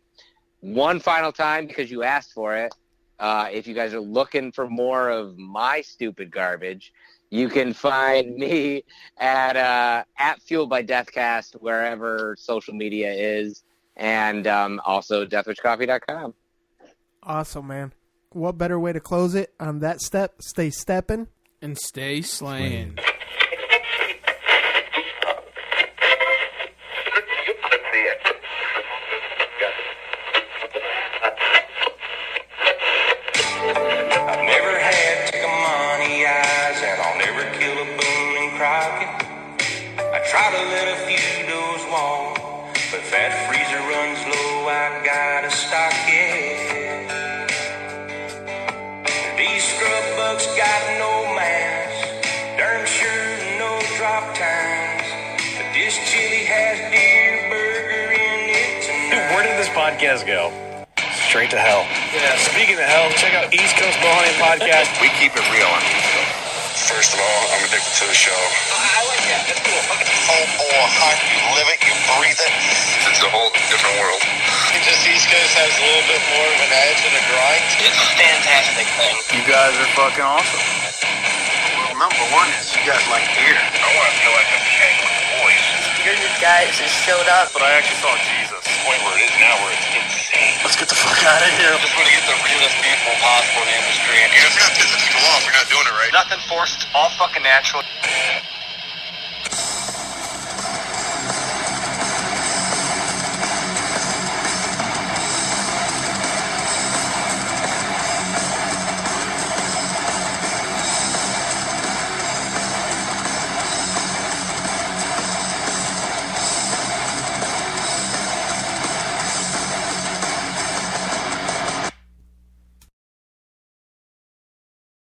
one final time, because you asked for it, if you guys are looking for more of my stupid garbage, you can find me at Fueled by Deathcast, wherever social media is, and also deathwishcoffee.com. Awesome, man. What better way to close it on that step? Stay stepping. And stay slaying. Try to let a few doors walk, but if that freezer runs low, I gotta stock it. These scrub bucks got no mask, darn sure no drop times, but this chili has deer burger in it tonight. Dude, where did this podcast go? Straight to hell. Yeah, speaking of hell, check out East Coast Bowhunting Podcast. We keep it real on East Coast. First of all, I'm addicted to the show. I like that. That's cool. Heart, you live it, you breathe it. It's a whole different world. Just East Coast has a little bit more of an edge and a grind. It's a fantastic thing. You guys are fucking awesome. Well, number one is you guys like beer. I want to feel like I'm hanging with the boys. You're the guys that showed up. But I actually saw Jesus. The point where it is now where it's insane. Let's get the fuck out of here. Just want to get the realest people possible in the industry. And you're just going to piss people off. You're not doing it right. Nothing forced. All fucking natural.